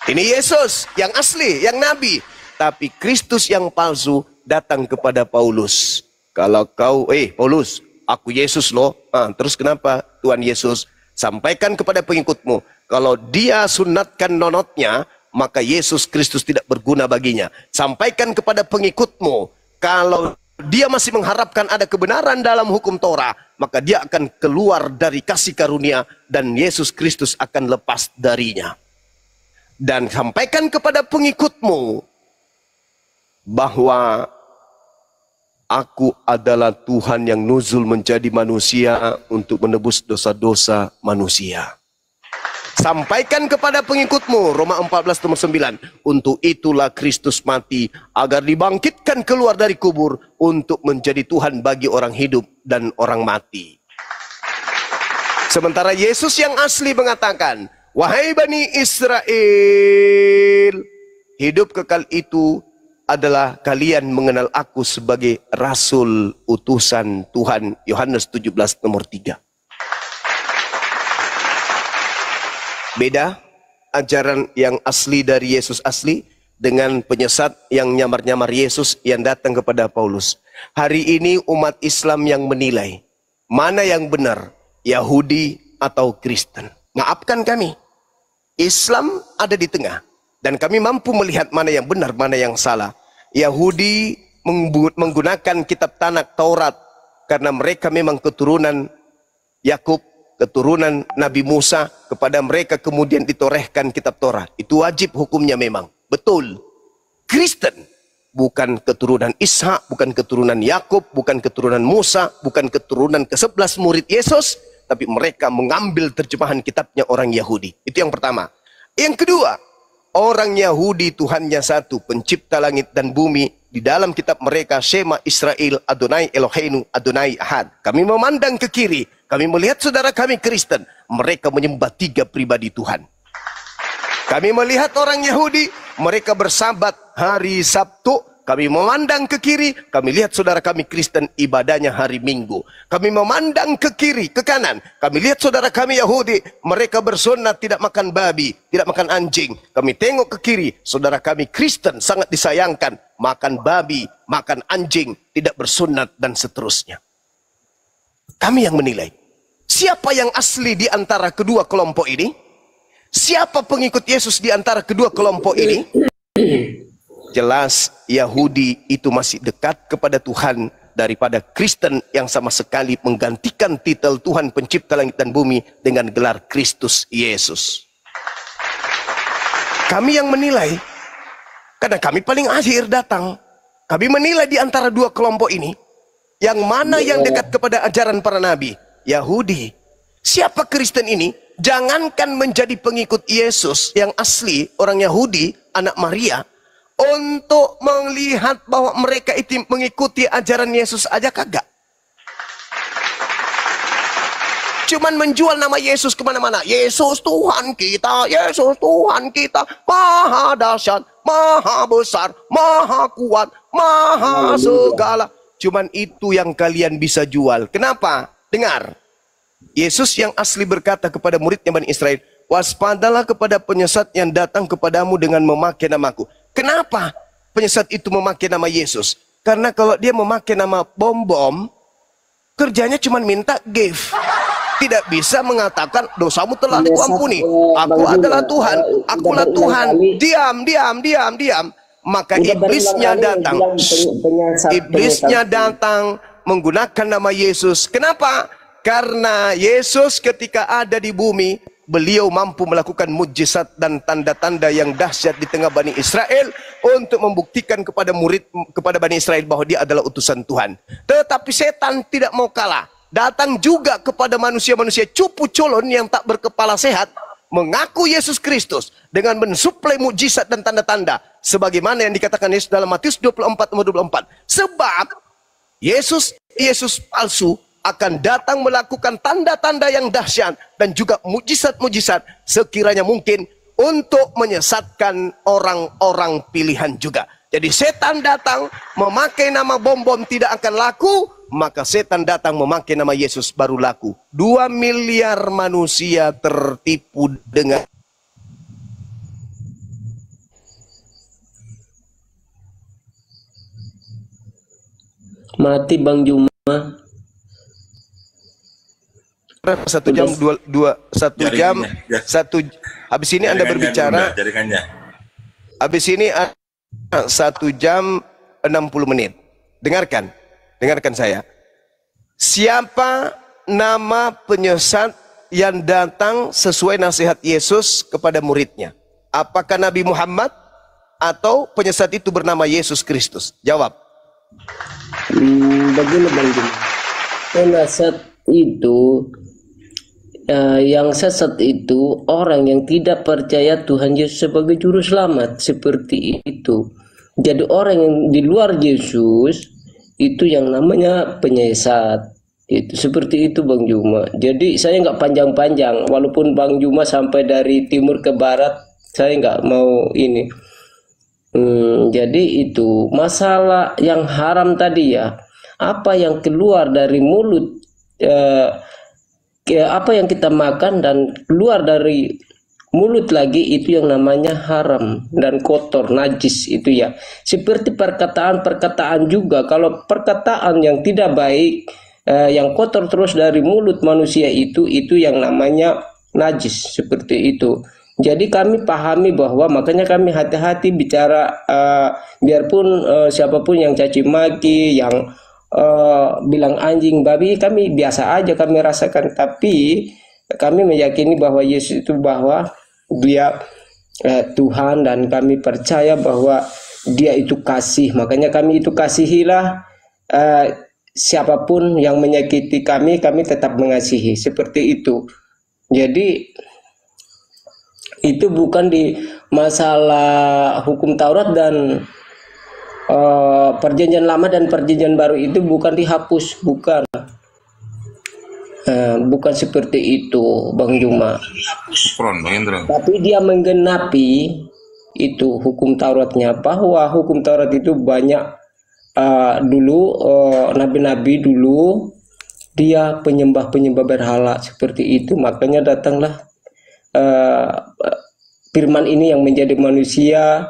Ini Yesus yang asli, yang nabi. Tapi Kristus yang palsu datang kepada Paulus. Kalau kau, Paulus, aku Yesus loh. Terus kenapa Tuhan Yesus? Sampaikan kepada pengikutmu, kalau dia sunatkan nonotnya, maka Yesus Kristus tidak berguna baginya. Sampaikan kepada pengikutmu, kalau dia masih mengharapkan ada kebenaran dalam hukum Torah, maka dia akan keluar dari kasih karunia dan Yesus Kristus akan lepas darinya. Dan sampaikan kepada pengikutmu bahwa aku adalah Tuhan yang nuzul menjadi manusia untuk menebus dosa-dosa manusia. Sampaikan kepada pengikutmu, Roma 14 nomor 9. Untuk itulah Kristus mati, agar dibangkitkan keluar dari kubur, untuk menjadi Tuhan bagi orang hidup dan orang mati. Sementara Yesus yang asli mengatakan, wahai Bani Israel, hidup kekal itu adalah kalian mengenal aku sebagai Rasul utusan Tuhan. Yohanes 17 nomor 3. Beda ajaran yang asli dari Yesus asli dengan penyesat yang nyamar-nyamar Yesus yang datang kepada Paulus. Hari ini umat Islam yang menilai mana yang benar, Yahudi atau Kristen. Maafkan kami, Islam ada di tengah. Dan kami mampu melihat mana yang benar, mana yang salah. Yahudi menggunakan kitab Tanak Taurat karena mereka memang keturunan Yakub, keturunan Nabi Musa. Kepada mereka kemudian ditorehkan kitab Torah. Itu wajib hukumnya memang. Betul. Kristen bukan keturunan Ishak, bukan keturunan Yakub, bukan keturunan Musa, bukan keturunan ke-11 murid Yesus, tapi mereka mengambil terjemahan kitabnya orang Yahudi. Itu yang pertama. Yang kedua, orang Yahudi Tuhannya satu, pencipta langit dan bumi. Di dalam kitab mereka, Shema Israel, Adonai Eloheinu, Adonai Ahad. Kami memandang ke kiri, kami melihat saudara kami Kristen, mereka menyembah 3 pribadi Tuhan. Kami melihat orang Yahudi, mereka bersabat hari Sabtu. Kami memandang ke kiri, kami lihat saudara kami Kristen ibadahnya hari Minggu. Kami memandang ke kiri, ke kanan, kami lihat saudara kami Yahudi, mereka bersunat tidak makan babi, tidak makan anjing. Kami tengok ke kiri, saudara kami Kristen sangat disayangkan, makan babi, makan anjing, tidak bersunat dan seterusnya. Kami yang menilai. Siapa yang asli di antara kedua kelompok ini? Siapa pengikut Yesus di antara kedua kelompok ini? Jelas Yahudi itu masih dekat kepada Tuhan daripada Kristen yang sama sekali menggantikan titel Tuhan pencipta langit dan bumi dengan gelar Kristus Yesus. Kami yang menilai, karena kami paling akhir datang, kami menilai di antara dua kelompok ini, yang mana yang dekat kepada ajaran para nabi? Yahudi. Siapa Kristen ini? Jangankan menjadi pengikut Yesus yang asli, orang Yahudi, anak Maria, untuk melihat bahwa mereka itu mengikuti ajaran Yesus aja kagak. Cuman menjual nama Yesus kemana-mana. Yesus Tuhan kita, Yesus Tuhan kita, maha dahsyat, maha besar, maha kuat, maha segala. Cuman itu yang kalian bisa jual. Kenapa? Dengar. Yesus yang asli berkata kepada muridnya Bani Israel, waspadalah kepada penyesat yang datang kepadamu dengan memakai namaku. Kenapa penyesat itu memakai nama Yesus? Karena kalau dia memakai nama bom-bom, kerjanya cuma minta gift. Tidak bisa mengatakan dosamu telah dikuampuni. Aku adalah Tuhan, akulah Tuhan. Diam. Maka iblisnya datang. Iblisnya datang menggunakan nama Yesus. Kenapa? Karena Yesus ketika ada di bumi, beliau mampu melakukan mujizat dan tanda-tanda yang dahsyat di tengah Bani Israel untuk membuktikan kepada Bani Israel bahwa dia adalah utusan Tuhan. Tetapi setan tidak mau kalah. Datang juga kepada manusia-manusia cupu colon yang tak berkepala sehat, mengaku Yesus Kristus dengan mensuplai mujizat dan tanda-tanda sebagaimana yang dikatakan Yesus dalam Matius 24:24. Sebab Yesus palsu akan datang melakukan tanda-tanda yang dahsyat dan juga mujizat-mujizat sekiranya mungkin untuk menyesatkan orang-orang pilihan juga. Jadi setan datang memakai nama bom-bom tidak akan laku, maka setan datang memakai nama Yesus baru laku. 2 miliar manusia tertipu dengan mati Bang Juma. 1 jam 1 jam 1 habis ini Anda berbicara habis ini 1 jam 60 menit. Dengarkan saya. Siapa nama penyesat yang datang sesuai nasihat Yesus kepada muridnya? Apakah Nabi Muhammad atau penyesat itu bernama Yesus Kristus? Jawab. Begini Bang Juma, penyesat itu yang sesat itu orang yang tidak percaya Tuhan Yesus sebagai juru selamat, seperti itu. Jadi orang yang di luar Yesus itu yang namanya penyesat. Itu seperti itu Bang Juma. Jadi saya nggak panjang-panjang, walaupun Bang Juma sampai dari timur ke barat, saya nggak mau ini. Jadi itu masalah yang haram tadi ya, apa yang keluar dari mulut, apa yang kita makan dan keluar dari mulut lagi itu yang namanya haram dan kotor, najis itu ya. Seperti perkataan-perkataan juga, kalau perkataan yang tidak baik yang kotor terus dari mulut manusia itu yang namanya najis, seperti itu. Jadi kami pahami bahwa makanya kami hati-hati bicara, biarpun siapapun yang caci maki, yang bilang anjing, babi, kami biasa aja kami rasakan, tapi kami meyakini bahwa Yesus itu bahwa dia Tuhan, dan kami percaya bahwa dia itu kasih. Makanya kami itu kasihilah siapapun yang menyakiti kami tetap mengasihi, seperti itu. Jadi itu bukan di masalah hukum Taurat dan perjanjian lama dan perjanjian baru itu bukan dihapus, bukan. Bukan seperti itu, Bang Juma. Tapi dia menggenapi itu hukum Tauratnya, bahwa hukum Taurat itu banyak. Dulu nabi-nabi dulu dia penyembah berhala seperti itu, makanya datanglah firman ini yang menjadi manusia,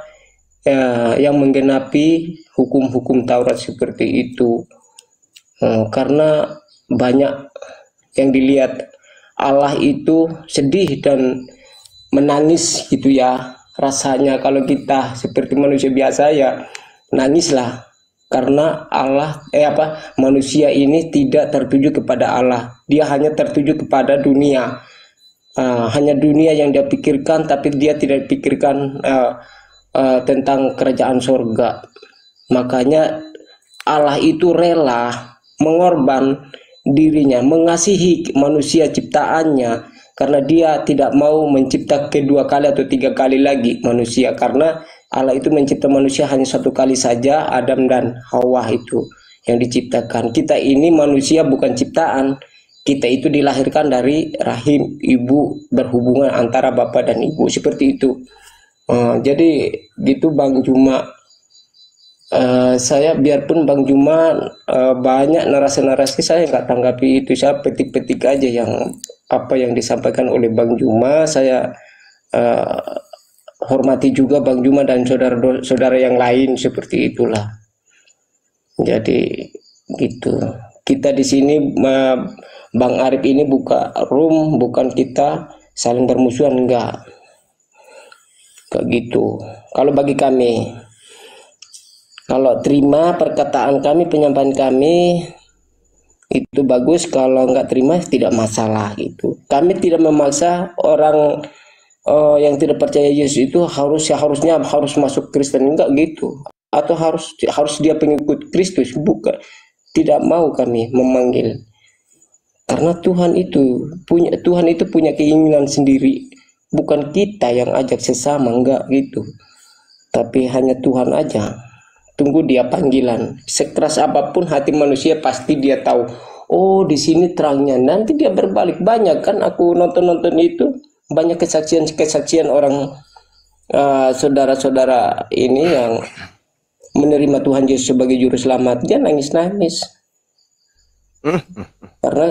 yang menggenapi hukum-hukum Taurat seperti itu. Karena banyak yang dilihat Allah itu sedih dan menangis gitu ya, rasanya kalau kita seperti manusia biasa ya nangislah. Karena manusia ini tidak tertuju kepada Allah, dia hanya tertuju kepada dunia, hanya dunia yang dia pikirkan, tapi dia tidak pikirkan tentang kerajaan surga. Makanya Allah itu rela mengorban dirinya, mengasihi manusia ciptaannya, karena dia tidak mau mencipta kedua kali atau 3 kali lagi manusia, karena Allah itu mencipta manusia hanya 1 kali saja, Adam dan Hawa itu yang diciptakan. Kita ini manusia bukan ciptaan, kita itu dilahirkan dari rahim ibu, berhubungan antara bapak dan ibu, seperti itu. Jadi gitu Bang Juma. Saya biarpun Bang Juma banyak narasi-narasi, saya nggak tanggapi itu, saya petik-petik aja yang apa yang disampaikan oleh Bang Juma. Saya hormati juga Bang Juma dan saudara-saudara yang lain, seperti itulah. Jadi gitu. Kita di sini Bang Arif ini buka room, bukan kita saling bermusuhan, enggak. Kayak gitu. Kalau bagi kami, kalau terima perkataan kami, penyampaian kami itu bagus, kalau enggak terima tidak masalah gitu. Kami tidak memaksa orang yang tidak percaya Yesus itu harusnya masuk Kristen, enggak gitu, atau harus dia pengikut Kristus, bukan. Tidak mau kami memanggil, karena Tuhan itu punya keinginan sendiri, bukan kita yang ajak sesama, enggak gitu, tapi hanya Tuhan aja. Tunggu dia panggilan. Sekeras apapun hati manusia, pasti dia tahu, oh di sini terangnya, nanti dia berbalik. Banyak kan aku nonton itu, banyak kesaksian orang saudara-saudara ini yang menerima Tuhan Yesus sebagai juru selamat, dia nangis-nangis karena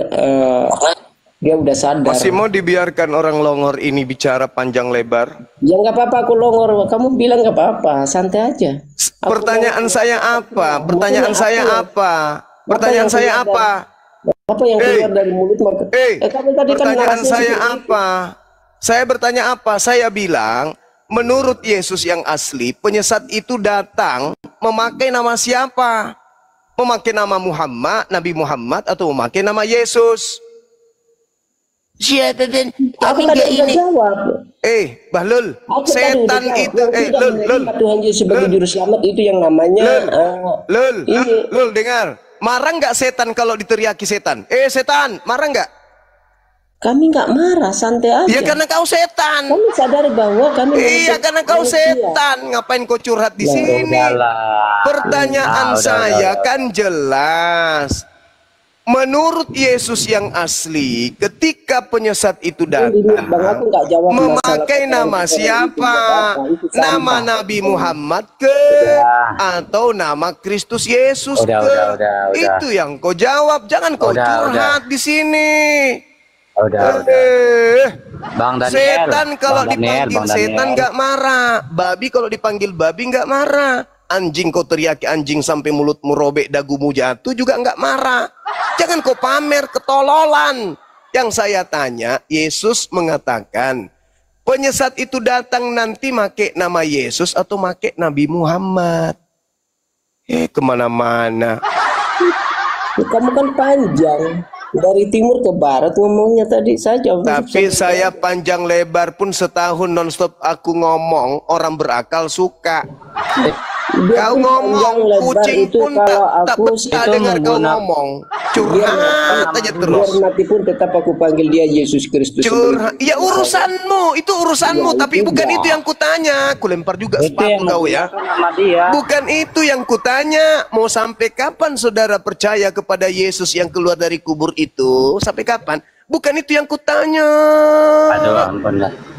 dia udah sadar. Masih mau dibiarkan orang longor ini bicara panjang lebar? Ya nggak apa-apa, aku longor, kamu bilang nggak apa-apa, santai aja. Pertanyaan saya apa? Pertanyaan saya apa? Pertanyaan saya apa? Apa yang keluar dari mulut? Pertanyaan saya apa? Saya bertanya apa? Saya bilang, menurut Yesus yang asli, penyesat itu datang memakai nama siapa? Memakai nama Muhammad, Nabi Muhammad, atau memakai nama Yesus? Siapa dan kami enggak ini? Bahlul, setan itu, Lul, Tuhan Yesus sebagai juru selamat itu yang namanya Lul, dengar. Marah nggak setan kalau diteriaki setan? Setan, marah nggak? Kami nggak marah, santai aja. Ya karena kau setan. Kami sadar bahwa kami. Iya karena kau setan. Ngapain kau curhat di sini? Pertanyaan saya kan jelas. Menurut Yesus yang asli, ketika penyesat itu datang, memakai nama siapa? Nama Nabi Muhammad ke? Atau nama Kristus Yesus ke? Itu yang kau jawab. Jangan kau curhat di sini. Bang Daniel, setan kalau dipanggil setan nggak marah, babi kalau dipanggil babi nggak marah. Anjing kau teriaki anjing sampai mulutmu robek, dagumu jatuh juga nggak marah. Jangan kau pamer ketololan. Yang saya tanya, Yesus mengatakan, penyesat itu datang nanti make nama Yesus atau make Nabi Muhammad. Kemana-mana. Kamu kan panjang. Dari timur ke barat ngomongnya tadi saja. Tapi saya panjang lebar pun setahun nonstop aku ngomong, orang berakal suka. Kau ngomong, kucing pun tak betah dengar kau ngomong. Curhat aja terus. Biar mati pun tetap aku panggil dia Yesus Kristus. Curhat, ya urusanmu, itu urusanmu. Tapi bukan itu yang kutanya. Aku lempar juga sepatu kau ya. Bukan itu yang kutanya. Mau sampai kapan saudara percaya kepada Yesus yang keluar dari kubur itu? Sampai kapan? Bukan itu yang kutanya.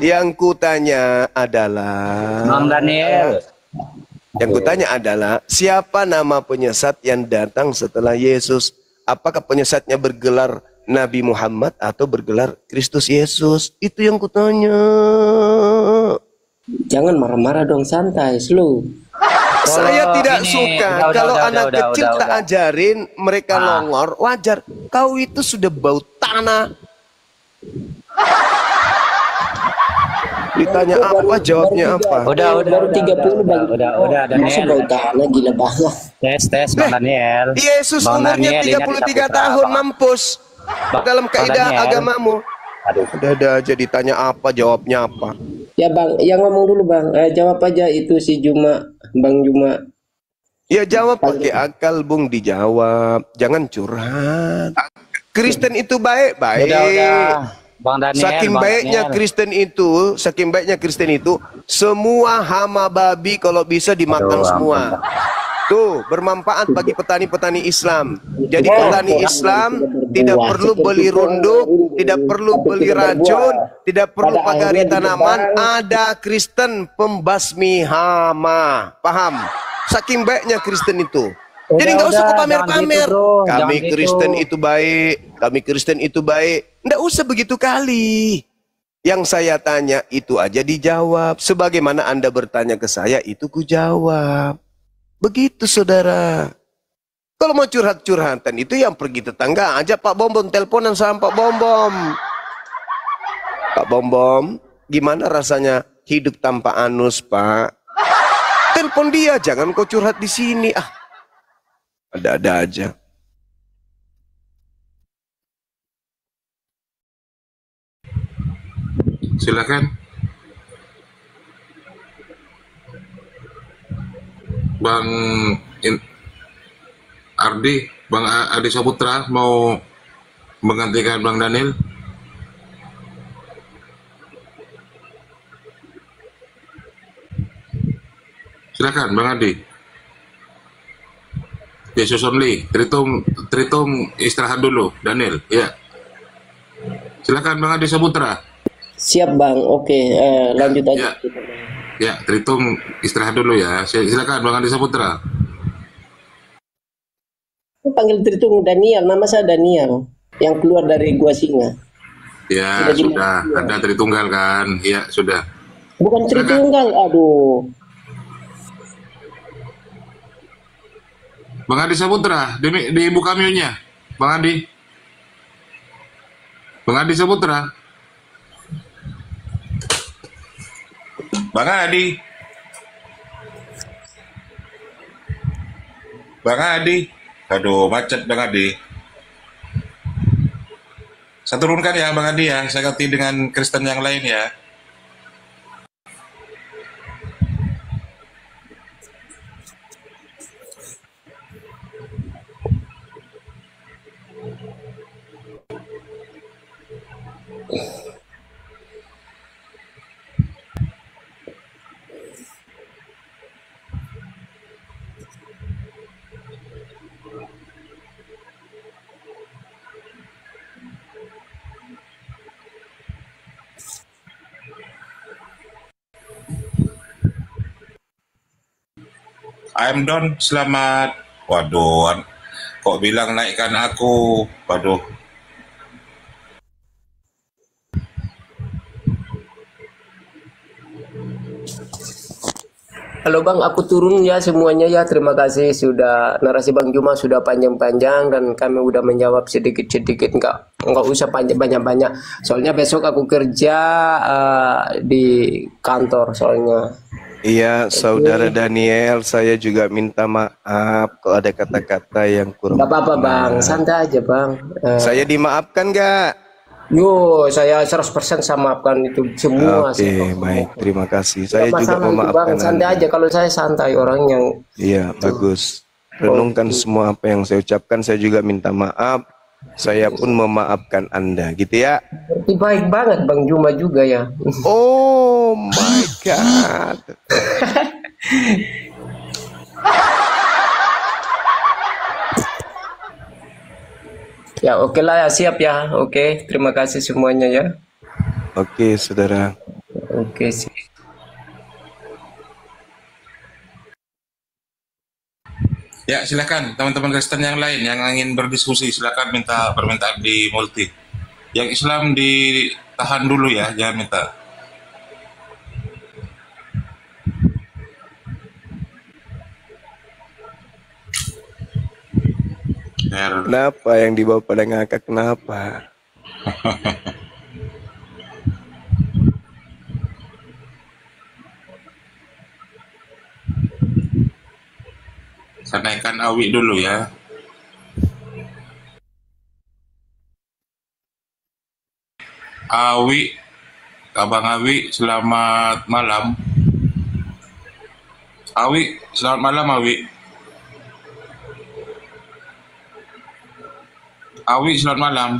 Yang kutanya adalah Bang Daniel. Yang kutanya adalah, siapa nama penyesat yang datang setelah Yesus? Apakah penyesatnya bergelar Nabi Muhammad atau bergelar Kristus Yesus? Itu yang kutanya. Jangan marah-marah dong, santai, slow. Saya tidak suka kalau anak kecil tak ajarin, mereka longor, wajar. Kau itu sudah bau tanah. Ditanya apa, jawabnya apa? Udah, baru 30 bang. Udah, Daniel. Bau tanah, gila banget. Tes, Bang Daniel. Yesus Bang umurnya Daniel, 33 tahun, mampus. Dalam kaidah agamamu. Ada aja ditanya apa, jawabnya apa. Ya bang, yang ngomong dulu bang. Jawab aja itu si Juma, Bang Juma. Ya jawab pakai akal, Bung, dijawab. Jangan curhat. Kristen itu baik-baik. Udah. Bang Daniel, saking baiknya Kristen itu, semua hama babi kalau bisa dimakan semua. Tuh, bermanfaat bagi petani-petani Islam. Jadi petani Islam tidak perlu beli runduk, tidak perlu beli racun, tidak perlu pagari tanaman. Ada Kristen pembasmi hama. Paham? Saking baiknya Kristen itu. Jadi nggak usah kau pamer-pamer. Kami Kristen itu baik, kami Kristen itu baik. Nggak usah begitu kali. Yang saya tanya itu aja dijawab. Sebagaimana Anda bertanya ke saya, itu ku jawab. Begitu saudara. Kalau mau curhat-curhatan itu yang pergi tetangga aja. Pak Bombom, teleponan sama Pak Bombom. Pak Bombom, gimana rasanya hidup tanpa anus, Pak? Telepon dia, jangan kau curhat di sini. Ada-ada aja. Silakan. Bang Bang Adi Saputra mau menggantikan Bang Daniel. Silakan Bang Adi. Yesus only. Tritum istirahat dulu, Daniel. Ya. Silakan Bang Adi Saputra. Siap Bang. Oke, lanjut aja. Ya, Tritum istirahat dulu ya. Silakan Bang Adi Saputra. Panggil Tritum Daniel, nama saya Daniel yang keluar dari Gua Singa. Ya, sudah. Ada Tritunggal kan? Ya, sudah. Bukan Tritunggal, aduh. Bang Adi Saputra, dibuka mute-nya. Bang Adi. Bang Adi Saputra. Bang Adi. Bang Adi. Aduh, macet Bang Adi. Saya turunkan ya Bang Adi ya. Saya ganti dengan Kristen yang lain ya. I'm done, selamat. Waduh, kok bilang naikkan aku? Waduh. Halo Bang, aku turun ya semuanya ya. Terima kasih sudah narasi Bang Juma sudah panjang-panjang dan kami udah menjawab sedikit-sedikit, nggak usah banyak-banyak. Soalnya besok aku kerja di kantor soalnya. Iya, Saudara Daniel, saya juga minta maaf kalau ada kata-kata yang kurang. Nggak apa-apa Bang, santai aja Bang. Saya dimaafkan nggak? Yo, saya 100% saya maafkan itu semua. Oke, baik, terima kasih. Saya juga Itu, memaafkan Bang, santai Anda. aja kalau saya santai orang yang. Iya, bagus. Renungkan semua apa yang saya ucapkan. Saya juga minta maaf. Saya pun memaafkan Anda, gitu ya. Berarti baik banget Bang Juma juga ya. Oh my God. Ya oke lah ya, siap ya. Oke, terima kasih semuanya ya. Oke, saudara. Oke sih. Ya, silakan teman-teman Kristen yang lain yang ingin berdiskusi, silakan minta permintaan di multi. Yang Islam ditahan dulu ya, jangan minta. Kenapa yang dibawa pada ngakak? Kenapa? Saya naikkan Awi dulu ya. Awi, Abang Awi, selamat malam. Awi, selamat malam Awi. Awi, selamat malam.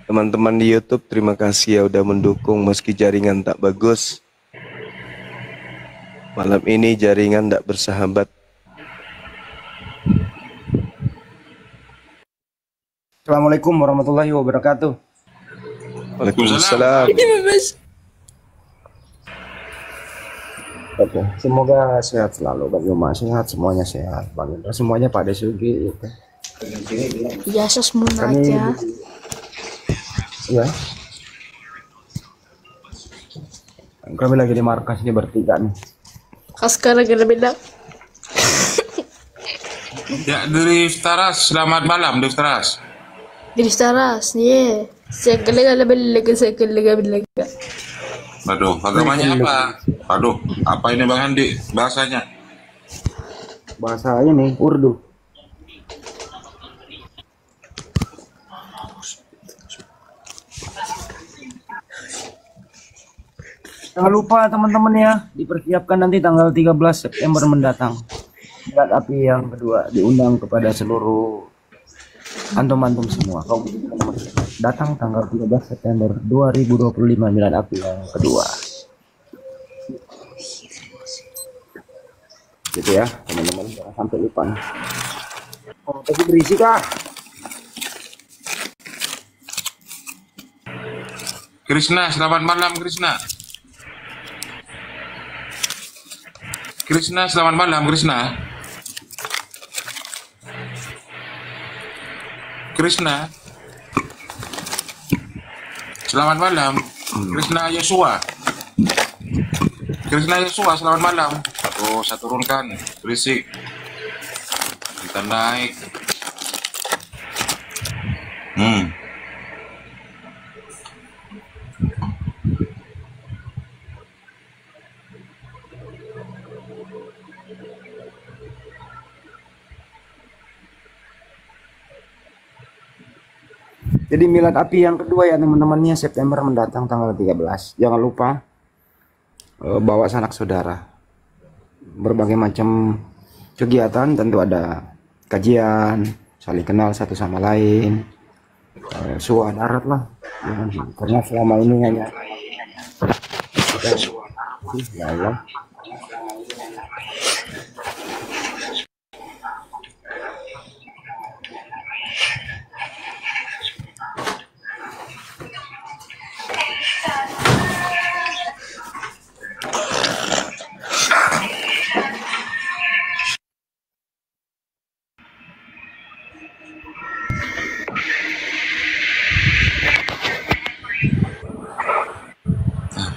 Teman-teman di YouTube, terima kasih ya udah mendukung meski jaringan tak bagus. Malam ini jaringan tak bersahabat. Assalamualaikum warahmatullahi wabarakatuh. Waalaikumsalam. Oke, semoga sehat selalu Bang Juma, sehat semuanya sehat Bang Indra, semuanya Pak Desugi. Biasa semua aja. Ya. Kami lagi di markas ini bertiga nih. Sekarang gak beda. Ya, dari Taras, selamat malam dari Taras. Dari Taras, yeah. Saya kelaga. Aduh, agamanya apa? Aduh, apa ini Bang Andi bahasanya? Bahasa ini Urdu. Jangan lupa teman-teman ya, dipersiapkan nanti tanggal 13 September mendatang. Milad api yang kedua diundang kepada seluruh antum-antum semua. Kau datang tanggal 13 September 2025 milad api yang kedua. Gitu ya, teman-teman, jangan sampai lupa. Oh, tapi berisi kah? Krishna, selamat malam Krishna. Krishna, selamat malam Krishna. Krishna. Selamat malam. Krishna Yesua. Krishna Yesua, selamat malam. Oh, saya turunkan. Berisik. Kita naik. Jadi milad api yang kedua ya teman-temannya September mendatang tanggal 13. Jangan lupa bawa sanak saudara. Berbagai macam kegiatan, tentu ada kajian, saling kenal satu sama lain, suah darat lah. Karena selama ini hanya ya Allah.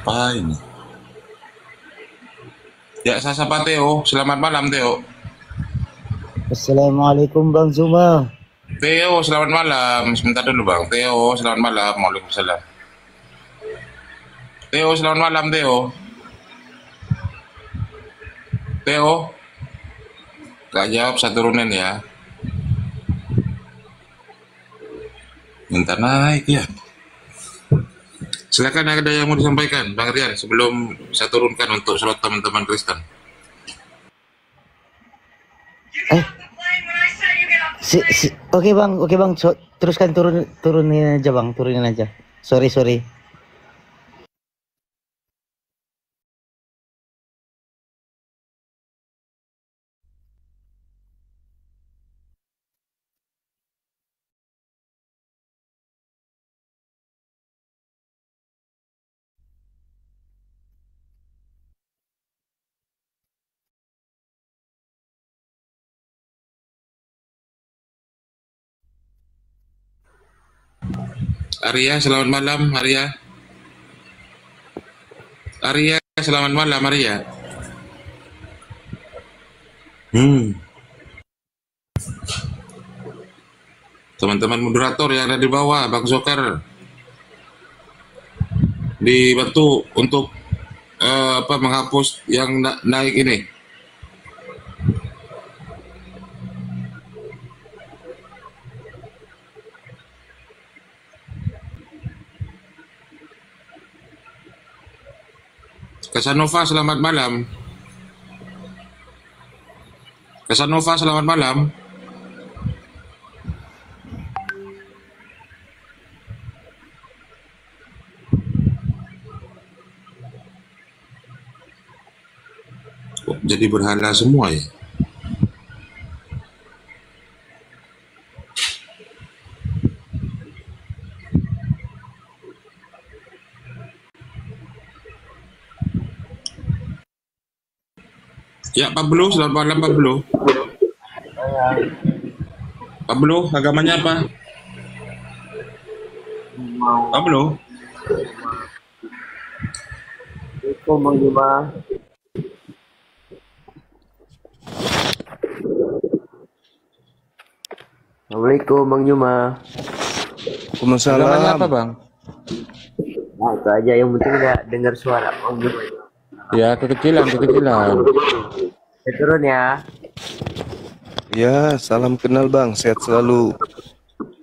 Apa ini? Ya, saya sapa Theo. Selamat malam, Theo. Assalamualaikum Bang Zuma. Theo, selamat malam. Sebentar dulu, Bang. Theo, selamat malam. Waalaikumsalam. Theo, selamat malam, Theo. Theo. Gak jawab, saya turunin ya. Minta naik ya. Silakan, ada yang mau disampaikan, Bang Rian, sebelum saya turunkan untuk sholat teman-teman Kristen. Oke bang, teruskan turunin aja bang, turunin aja. Sorry. Arya, selamat malam, Arya. Arya, selamat malam, Arya. Teman-teman moderator yang ada di bawah, Bang Zokar, dibantu untuk menghapus yang naik ini. Casanova, selamat malam. Casanova, selamat malam. Kok jadi berhala semua ya? Ya, Pablo, selamat malam, Pablo. Pablo, agamanya apa? Pablo? Assalamualaikum Bang Juma. Assalamualaikum Bang Juma. Waalaikumsalam. Agamanya apa bang? Nah, itu aja yang penting udah dengar suara Bang Juma. Ya kekecilan. Saya turun ya. Ya, salam kenal Bang, sehat selalu.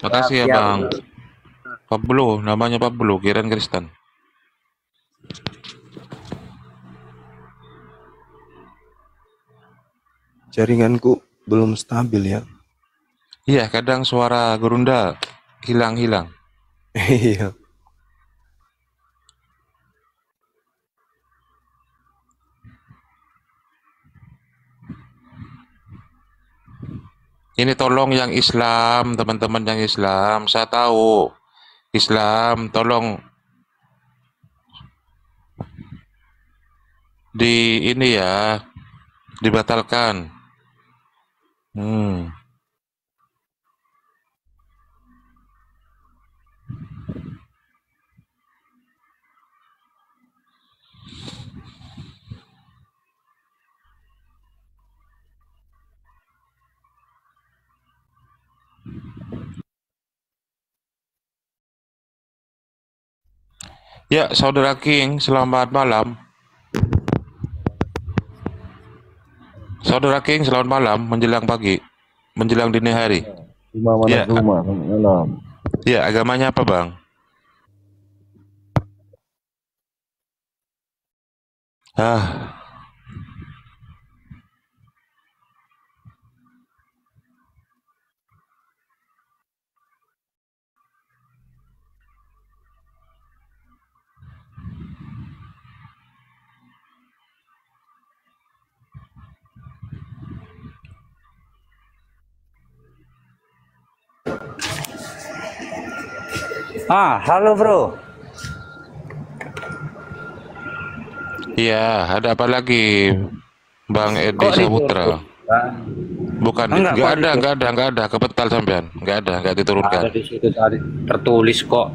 Makasih ya, Bang. Pablo, namanya Pablo, kirain Kristen. Jaringanku belum stabil ya. Iya, kadang suara gerunda hilang-hilang. Iya. Ini tolong yang Islam, teman-teman yang Islam. Saya tahu Islam, tolong ini ya, dibatalkan. Ya, Saudara King, selamat malam. Saudara King, selamat malam, menjelang pagi, menjelang dini hari. Ya, ya, agamanya apa, Bang? Halo bro. Iya, ada apa lagi, Bang Edi Saputra? Bukan, nggak ada, kepetal sampean, nggak diturunkan. Ada di situ tadi tertulis kok.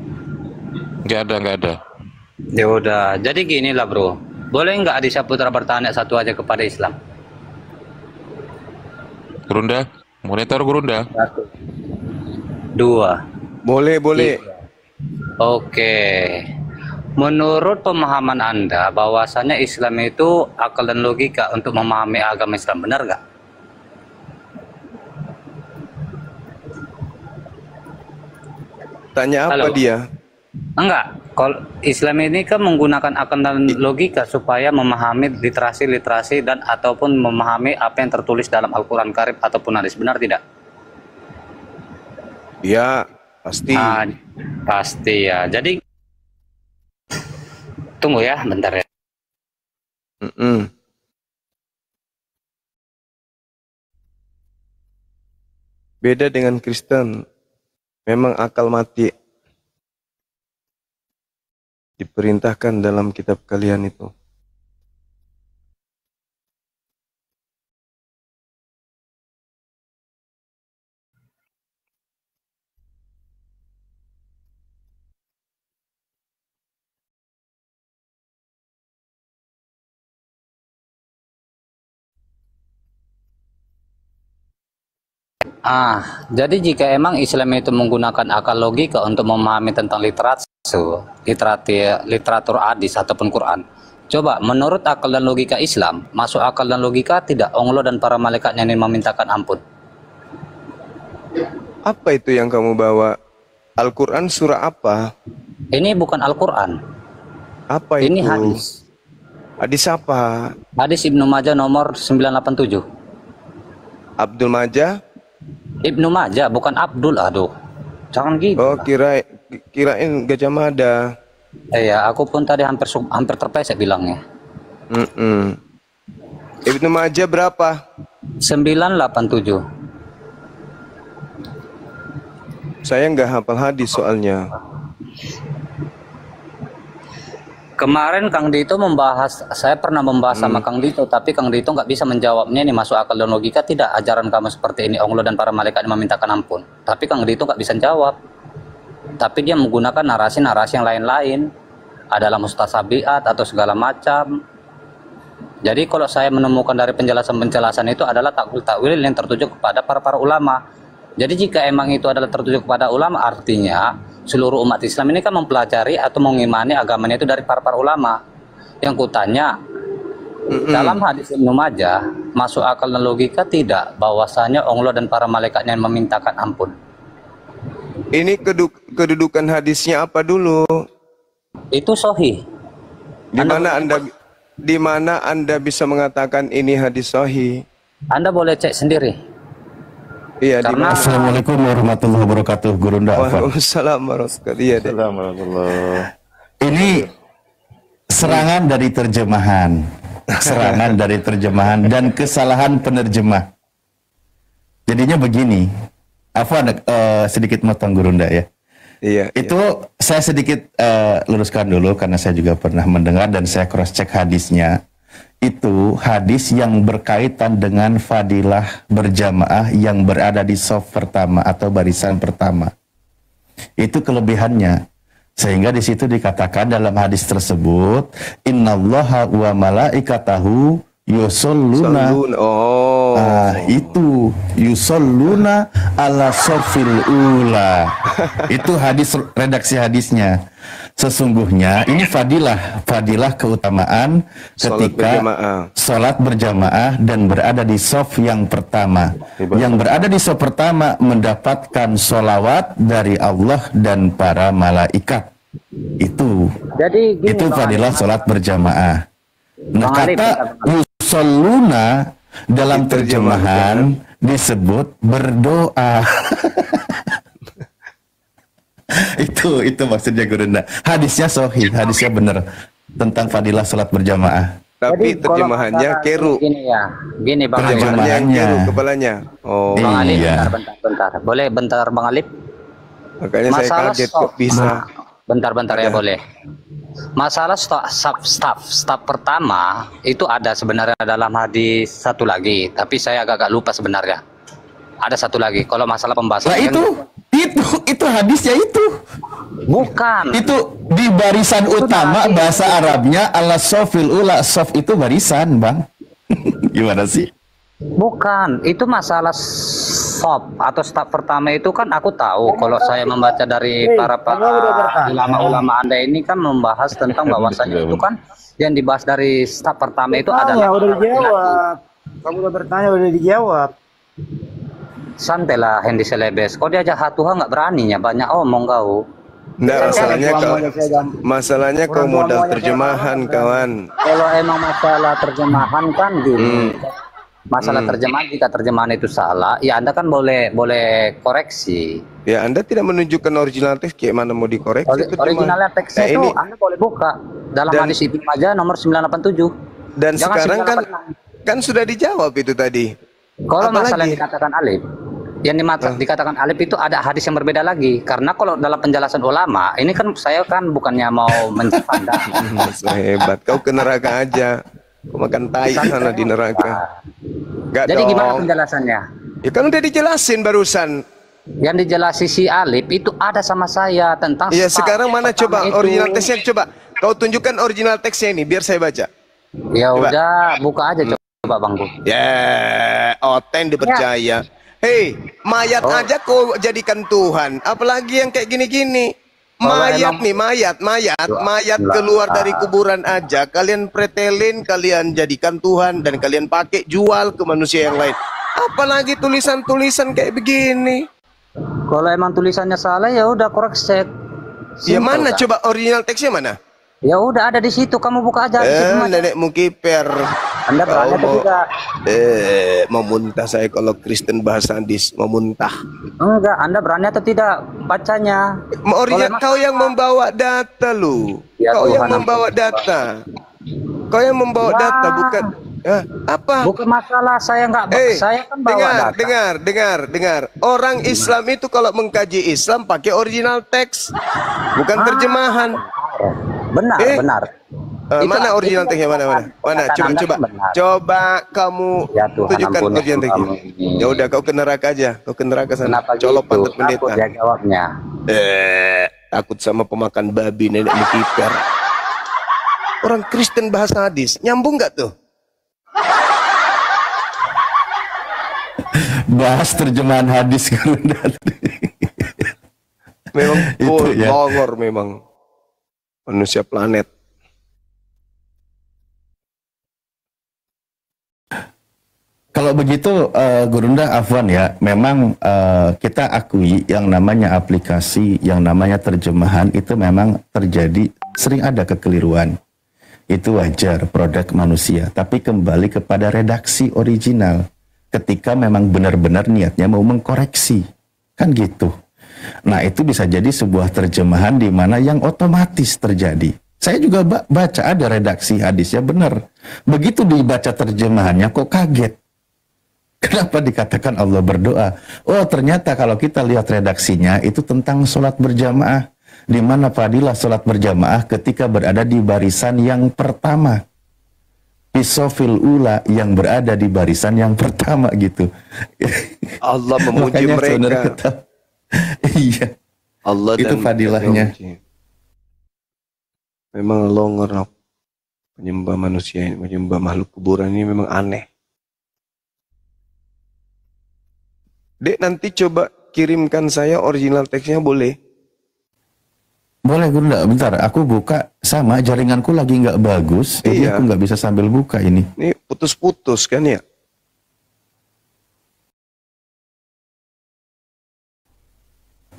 Nggak ada. Ya udah, jadi gini lah bro. Boleh nggak Adisha Putra bertanya satu aja kepada Islam? Gurunda, monitor Gurunda. Satu. Dua. Boleh, boleh. Tiga. Oke. Menurut pemahaman Anda, bahwasanya Islam itu akal dan logika untuk memahami agama Islam, benar nggak? Tanya apa Halo? dia? Enggak. Kalau Islam ini kan menggunakan akal dan logika supaya memahami literasi-literasi dan ataupun memahami apa yang tertulis dalam Al-Quran Karim ataupun hadis, benar tidak? Ya, pasti. Pasti ya. Jadi tunggu ya, bentar ya. Beda dengan Kristen. Memang akal mati diperintahkan dalam kitab kalian itu. Jadi jika emang Islam itu menggunakan akal logika untuk memahami tentang literatur hadis ataupun Quran, coba menurut akal dan logika Islam, masuk akal dan logika tidak Allah dan para malaikatnya yang memintakan ampun? Apa itu yang kamu bawa? Al-Quran surah apa? Ini bukan Al-Quran. Apa ini itu? Hadis. Hadis apa? Hadis Ibnu Majah nomor 987. Abdul Majah? Ibnu Majah, bukan Abdul. Aduh, jangan gitu. Oh, kirain Gajah Mada. Iya, aku pun tadi hampir terpesek bilangnya. Ibnu Majah berapa? 987. Saya nggak hafal hadis soalnya. Kemarin Kang Dito saya pernah membahas sama Kang Dito, tapi Kang Dito nggak bisa menjawabnya. Ini masuk akal dan logika tidak ajaran kamu seperti ini, Allah dan para malaikat memintakan ampun. Tapi Kang Dito nggak bisa jawab. Tapi dia menggunakan narasi-narasi yang lain-lain, adalah mustasabiat atau segala macam. Jadi kalau saya menemukan dari penjelasan-penjelasan itu adalah takwil-takwil yang tertuju kepada para ulama. Jadi jika emang itu adalah tertuju kepada ulama, artinya seluruh umat Islam ini kan mempelajari atau mengimani agamanya itu dari para ulama. Yang kutanya, dalam hadis Ibnu Majah, masuk akal dan logika tidak bahwasanya Allah dan para malaikatnya yang memintakan ampun? Ini kedudukan hadisnya apa dulu? Itu sahih. Di mana Anda bisa mengatakan ini hadis sahih? Anda boleh cek sendiri. Iya, Assalamualaikum warahmatullahi wabarakatuh, Gurunda. Waalaikumsalam warahmatullahi wabarakatuh. Ini serangan dari terjemahan, dan kesalahan penerjemah. Jadinya begini, Afwan, sedikit motong Gurunda ya. Iya. Itu saya sedikit luruskan dulu karena saya juga pernah mendengar dan saya cross check hadisnya. Itu hadis yang berkaitan dengan fadilah berjamaah yang berada di shaf pertama atau barisan pertama. Itu kelebihannya. Sehingga di situ dikatakan dalam hadis tersebut, innallaha wa malaikatahu yusalluna. Itu yusalluna ala shafil ula. Itu hadis, redaksi hadisnya. Sesungguhnya ini fadilah keutamaan ketika sholat berjamaah dan berada di shaf yang pertama. Yang berada di shaf pertama mendapatkan sholawat dari Allah dan para malaikat. Itu fadilah sholat berjamaah. Nah, kata yusalluna dalam terjemahan disebut berdoa. itu maksudnya Gurunda. Hadisnya sahih, hadisnya benar tentang fadilah salat berjamaah. Tapi terjemahannya keru. Gini Bang Ali. Terjemahannya keru kepalanya. Oh. Bang Ali, bentar. Boleh bentar Bang Alip? Makanya saya kaget kok bisa. Bentar ya boleh. Masalah staf pertama itu ada sebenarnya dalam hadis satu lagi, tapi saya agak lupa sebenarnya. Ada satu lagi. Kalau masalah pembahasan Itu hadisnya itu. Bukan. Itu di barisan Itu utama nanti. bahasa Arabnya ala sofil ula. Sof itu barisan, Bang. Gimana sih? Bukan, itu masalah sop atau staf pertama itu kan aku tahu. Kalau saya membaca dari para ulama-ulama Anda ini kan membahas tentang bahwasanya itu kan yang dibahas dari staf pertama itu adalah udah dijawab. Kamu udah bertanya, udah dijawab. Santailah Hendy Selebes. Kau diajak Tuhan nggak beraninya, banyak omong kau. Enggak, masalahnya kau modal terjemahan, kawan. Kalau emang masalah terjemahan kan gini. Masalah terjemahan, jika terjemahan itu salah, ya Anda kan boleh koreksi. Ya, Anda tidak menunjukkan original teks, kayak mana mau dikoreksi? Originalnya teksnya itu Anda boleh buka dalam hadis Ibnu Majah nomor 987. Dan Jangan sekarang kan sudah dijawab itu tadi. Kalau masalah yang dikatakan alif, yang dikatakan alif itu ada hadis yang berbeda lagi. Karena kalau dalam penjelasan ulama, ini kan saya kan bukannya mau menciptakan. Hebat, kau ke neraka aja. Kau makan tai sana di neraka. Gak Jadi dong. gimana penjelasannya? Ya kan udah dijelasin barusan. Yang dijelasi si alif itu ada sama saya tentang. Ya sekarang mana coba itu. original teksnya, coba kau tunjukkan original teksnya ini biar saya baca. Ya coba. Udah buka aja coba Bang Bu. Ya, oten dipercaya. Hei, mayat aja kau jadikan Tuhan, apalagi yang kayak gini-gini. Mayat nih, mayat keluar dari kuburan aja, kalian pretelin, kalian jadikan Tuhan dan kalian pakai jual ke manusia yang lain. Apalagi tulisan-tulisan kayak begini. Kalau emang tulisannya salah ya udah koreksi. Ya mana coba original teksnya mana? Ya udah ada di situ, kamu buka aja. Nenekmu kiper. Anda berani atau tidak? Mau muntah saya kalau Kristen bahasa hadis, mau muntah. Enggak, Anda berani atau tidak bacanya? Kau yang membawa data lu. Ya, kau Tuhan yang membawa data. Kau yang membawa data, bukan apa? Bukan masalah saya enggak, saya kan bawa data. Dengar. Orang Islam itu kalau mengkaji Islam pakai original teks, bukan terjemahan. Benar. Mana original teksnya mana? Coba kamu tunjukkan original teksnya. Ya udah kau ke neraka aja, kau ke neraka sana. Colok pantat pendeta. Dia jawabnya. Takut sama pemakan babi nenekmu kiper. Orang Kristen bahasa hadis, nyambung nggak tuh? Bahas terjemahan hadis kan. Memang ya. longor memang manusia planet. Kalau begitu Gurunda Afwan ya, memang kita akui yang namanya aplikasi, yang namanya terjemahan itu memang terjadi, sering ada kekeliruan. Itu wajar, produk manusia. Tapi kembali kepada redaksi original. Ketika memang benar-benar niatnya mau mengkoreksi. Kan gitu. Nah itu bisa jadi sebuah terjemahan di mana yang otomatis terjadi. Saya juga baca ada redaksi hadisnya benar. Begitu dibaca terjemahannya kok kaget. Kenapa dikatakan Allah berdoa? Oh ternyata kalau kita lihat redaksinya itu tentang sholat berjamaah. Di mana fadilah sholat berjamaah ketika berada di barisan yang pertama. Pisofil ula yang berada di barisan yang pertama gitu. Allah memuji mereka. Iya. Allah itu fadilahnya. Memang longor penyembah manusia ini, penyembah makhluk kuburan ini memang aneh. Dek nanti coba kirimkan saya original teksnya boleh? Boleh Gunda, bentar aku buka, sama jaringanku lagi nggak bagus, jadi aku nggak bisa sambil buka ini. Ini putus-putus kan ya?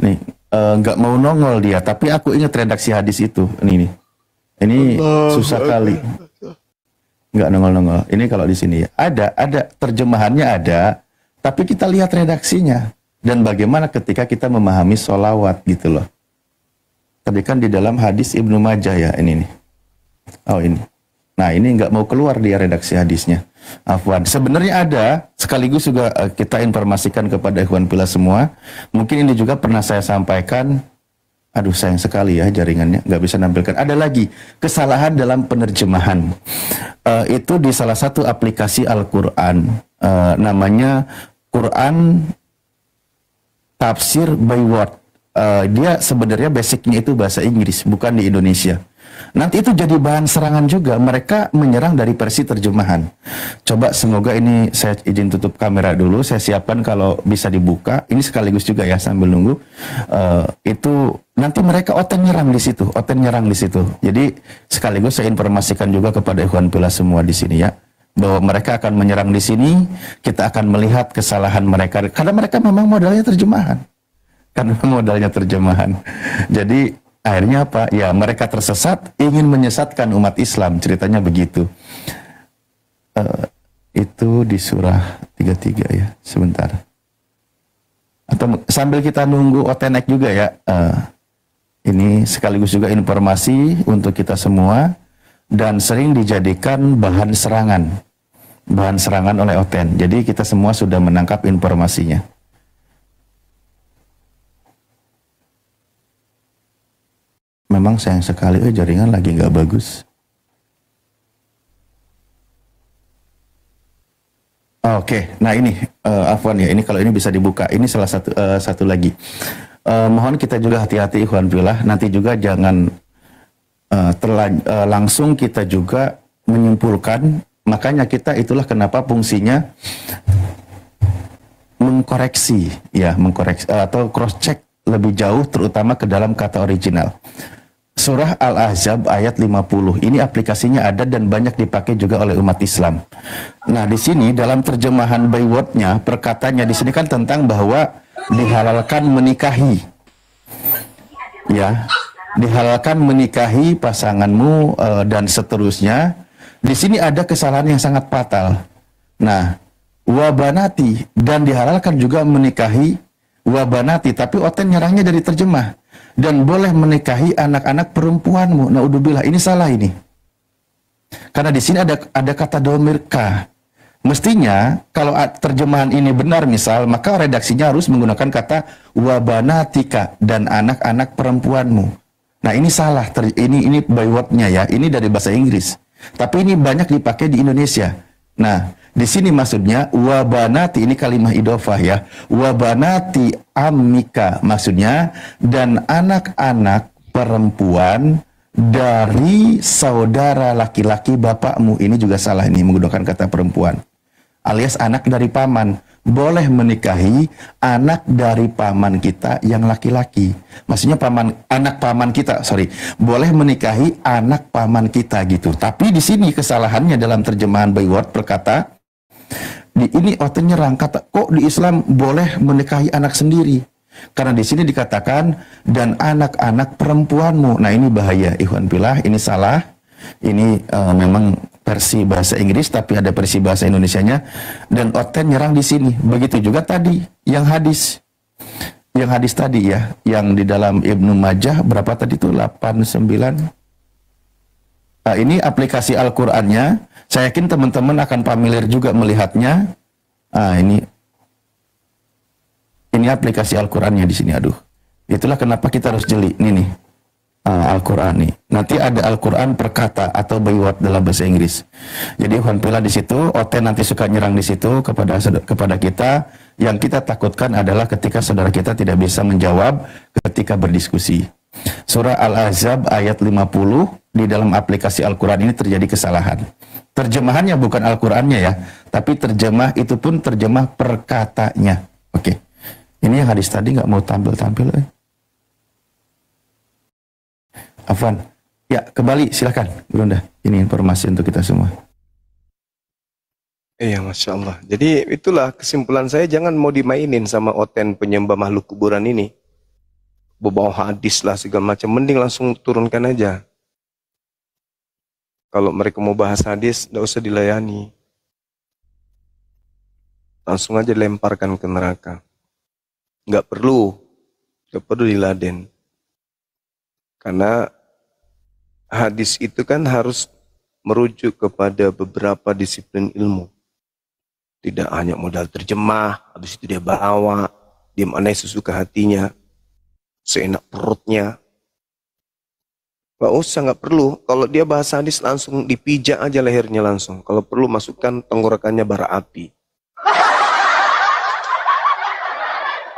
Nih, nggak mau nongol dia, tapi aku ingat redaksi hadis itu. Ini susah kali. Nggak nongol-nongol. Ini kalau di sini ya. Ada terjemahannya ada, tapi kita lihat redaksinya. Dan bagaimana ketika kita memahami sholawat gitu loh. Tadi kan di dalam hadis Ibnu Majah ya, ini nih. Oh ini. Nah ini nggak mau keluar dia redaksi hadisnya. Afwan. Sebenarnya ada, sekaligus juga kita informasikan kepada ikhwan fillah semua. Mungkin ini juga pernah saya sampaikan. Aduh sayang sekali ya jaringannya, nggak bisa nampilkan. Ada lagi kesalahan dalam penerjemahan. Itu di salah satu aplikasi Al-Quran. Namanya Quran tafsir by word. Dia sebenarnya basicnya itu bahasa Inggris, bukan di Indonesia. Nanti itu jadi bahan serangan juga. Mereka menyerang dari versi terjemahan. Coba semoga ini saya izin tutup kamera dulu. Saya siapkan kalau bisa dibuka. Ini sekaligus juga ya sambil nunggu. Itu nanti mereka oten nyerang di situ. Oten nyerang di situ. Jadi sekaligus saya informasikan juga kepada ikhwan fillah semua di sini ya, bahwa mereka akan menyerang di sini. Kita akan melihat kesalahan mereka. Karena mereka memang modalnya terjemahan. Jadi akhirnya apa? Ya mereka tersesat, ingin menyesatkan umat Islam, ceritanya begitu. Itu di surah 33 ya, sebentar. Atau sambil kita nunggu Otenek juga ya, ini sekaligus juga informasi untuk kita semua, dan sering dijadikan bahan serangan oleh Oten. Jadi kita semua sudah menangkap informasinya. Memang sayang sekali, jaringan lagi nggak bagus. Oke, nah ini afwan ya, ini kalau ini bisa dibuka. Ini salah satu lagi. Mohon kita juga hati-hati ikhwan fillah. Nanti juga jangan langsung kita juga menyimpulkan. Makanya kita itulah kenapa fungsinya mengkoreksi atau cross check lebih jauh, terutama ke dalam kata original. Surah Al-Ahzab ayat 50. Ini aplikasinya ada dan banyak dipakai juga oleh umat Islam. Nah, di sini dalam terjemahan by word-nya, perkataannya di sini kan tentang bahwa dihalalkan menikahi. Ya, dihalalkan menikahi pasanganmu dan seterusnya. Di sini ada kesalahan yang sangat fatal. Nah, wabanati, dan dihalalkan juga menikahi wabanati, tapi Oten nyerangnya dari terjemah. Dan boleh menikahi anak-anak perempuanmu. Naudzubillah, ini salah ini. Karena di sini ada kata domir ka. Mestinya kalau terjemahan ini benar misal, maka redaksinya harus menggunakan kata wabanatika, dan anak-anak perempuanmu. Nah ini salah, ini by word-nya ya, ini dari bahasa Inggris. Tapi ini banyak dipakai di Indonesia. Nah, di sini maksudnya wabanati, ini kalimah idofah ya. Wabanati ammika, maksudnya dan anak-anak perempuan dari saudara laki-laki bapakmu. Ini juga salah, ini menggunakan kata perempuan. Alias anak dari paman. Boleh menikahi anak dari paman kita yang laki-laki. Maksudnya anak paman kita, boleh menikahi anak paman kita gitu. Tapi di sini kesalahannya dalam terjemahan by word berkata, ini Oten nyerang kata, kok di Islam boleh menikahi anak sendiri? Karena di sini dikatakan dan anak-anak perempuanmu. Nah ini bahaya ikhwan fillah, ini salah. Ini memang versi bahasa Inggris, tapi ada versi bahasa Indonesianya, dan Oten nyerang di sini. Begitu juga tadi yang hadis tadi ya, yang di dalam Ibnu Majah berapa tadi itu 89. Nah, ini aplikasi Al-Qur'annya. Saya yakin teman-teman akan familiar juga melihatnya. Nah, ini aplikasi Al-Qur'annya di sini. Aduh, itulah kenapa kita harus jeli. Nih. Al-Quran nih. Nanti ada Al-Quran perkata atau by word dalam bahasa Inggris. Jadi alhamdulillah di situ Oten nanti suka nyerang di situ kepada kita. Yang kita takutkan adalah ketika saudara kita tidak bisa menjawab ketika berdiskusi. Surah Al-Ahzab ayat 50, di dalam aplikasi Al-Quran ini terjadi kesalahan. Terjemahannya bukan Al-Qurannya ya, tapi terjemah itu pun terjemah perkatanya. Oke. Ini yang hadis tadi nggak mau tampil-tampil. Afwan, ya kembali silakan Bunda. Ini informasi untuk kita semua. Iya, Masya Allah. Jadi itulah kesimpulan saya, jangan mau dimainin sama Oten penyembah makhluk kuburan ini. Bawa hadis lah segala macam, mending langsung turunkan aja. Kalau mereka mau bahas hadis, tidak usah dilayani. Langsung aja lemparkan ke neraka. Nggak perlu diladen. Karena hadis itu kan harus merujuk kepada beberapa disiplin ilmu. Tidak hanya modal terjemah, habis itu dia bawa, dia maknai sesuka hatinya, seenak perutnya. Nggak perlu. Kalau dia bahas hadis langsung dipijak aja lehernya langsung. Kalau perlu masukkan tenggorokannya bara api.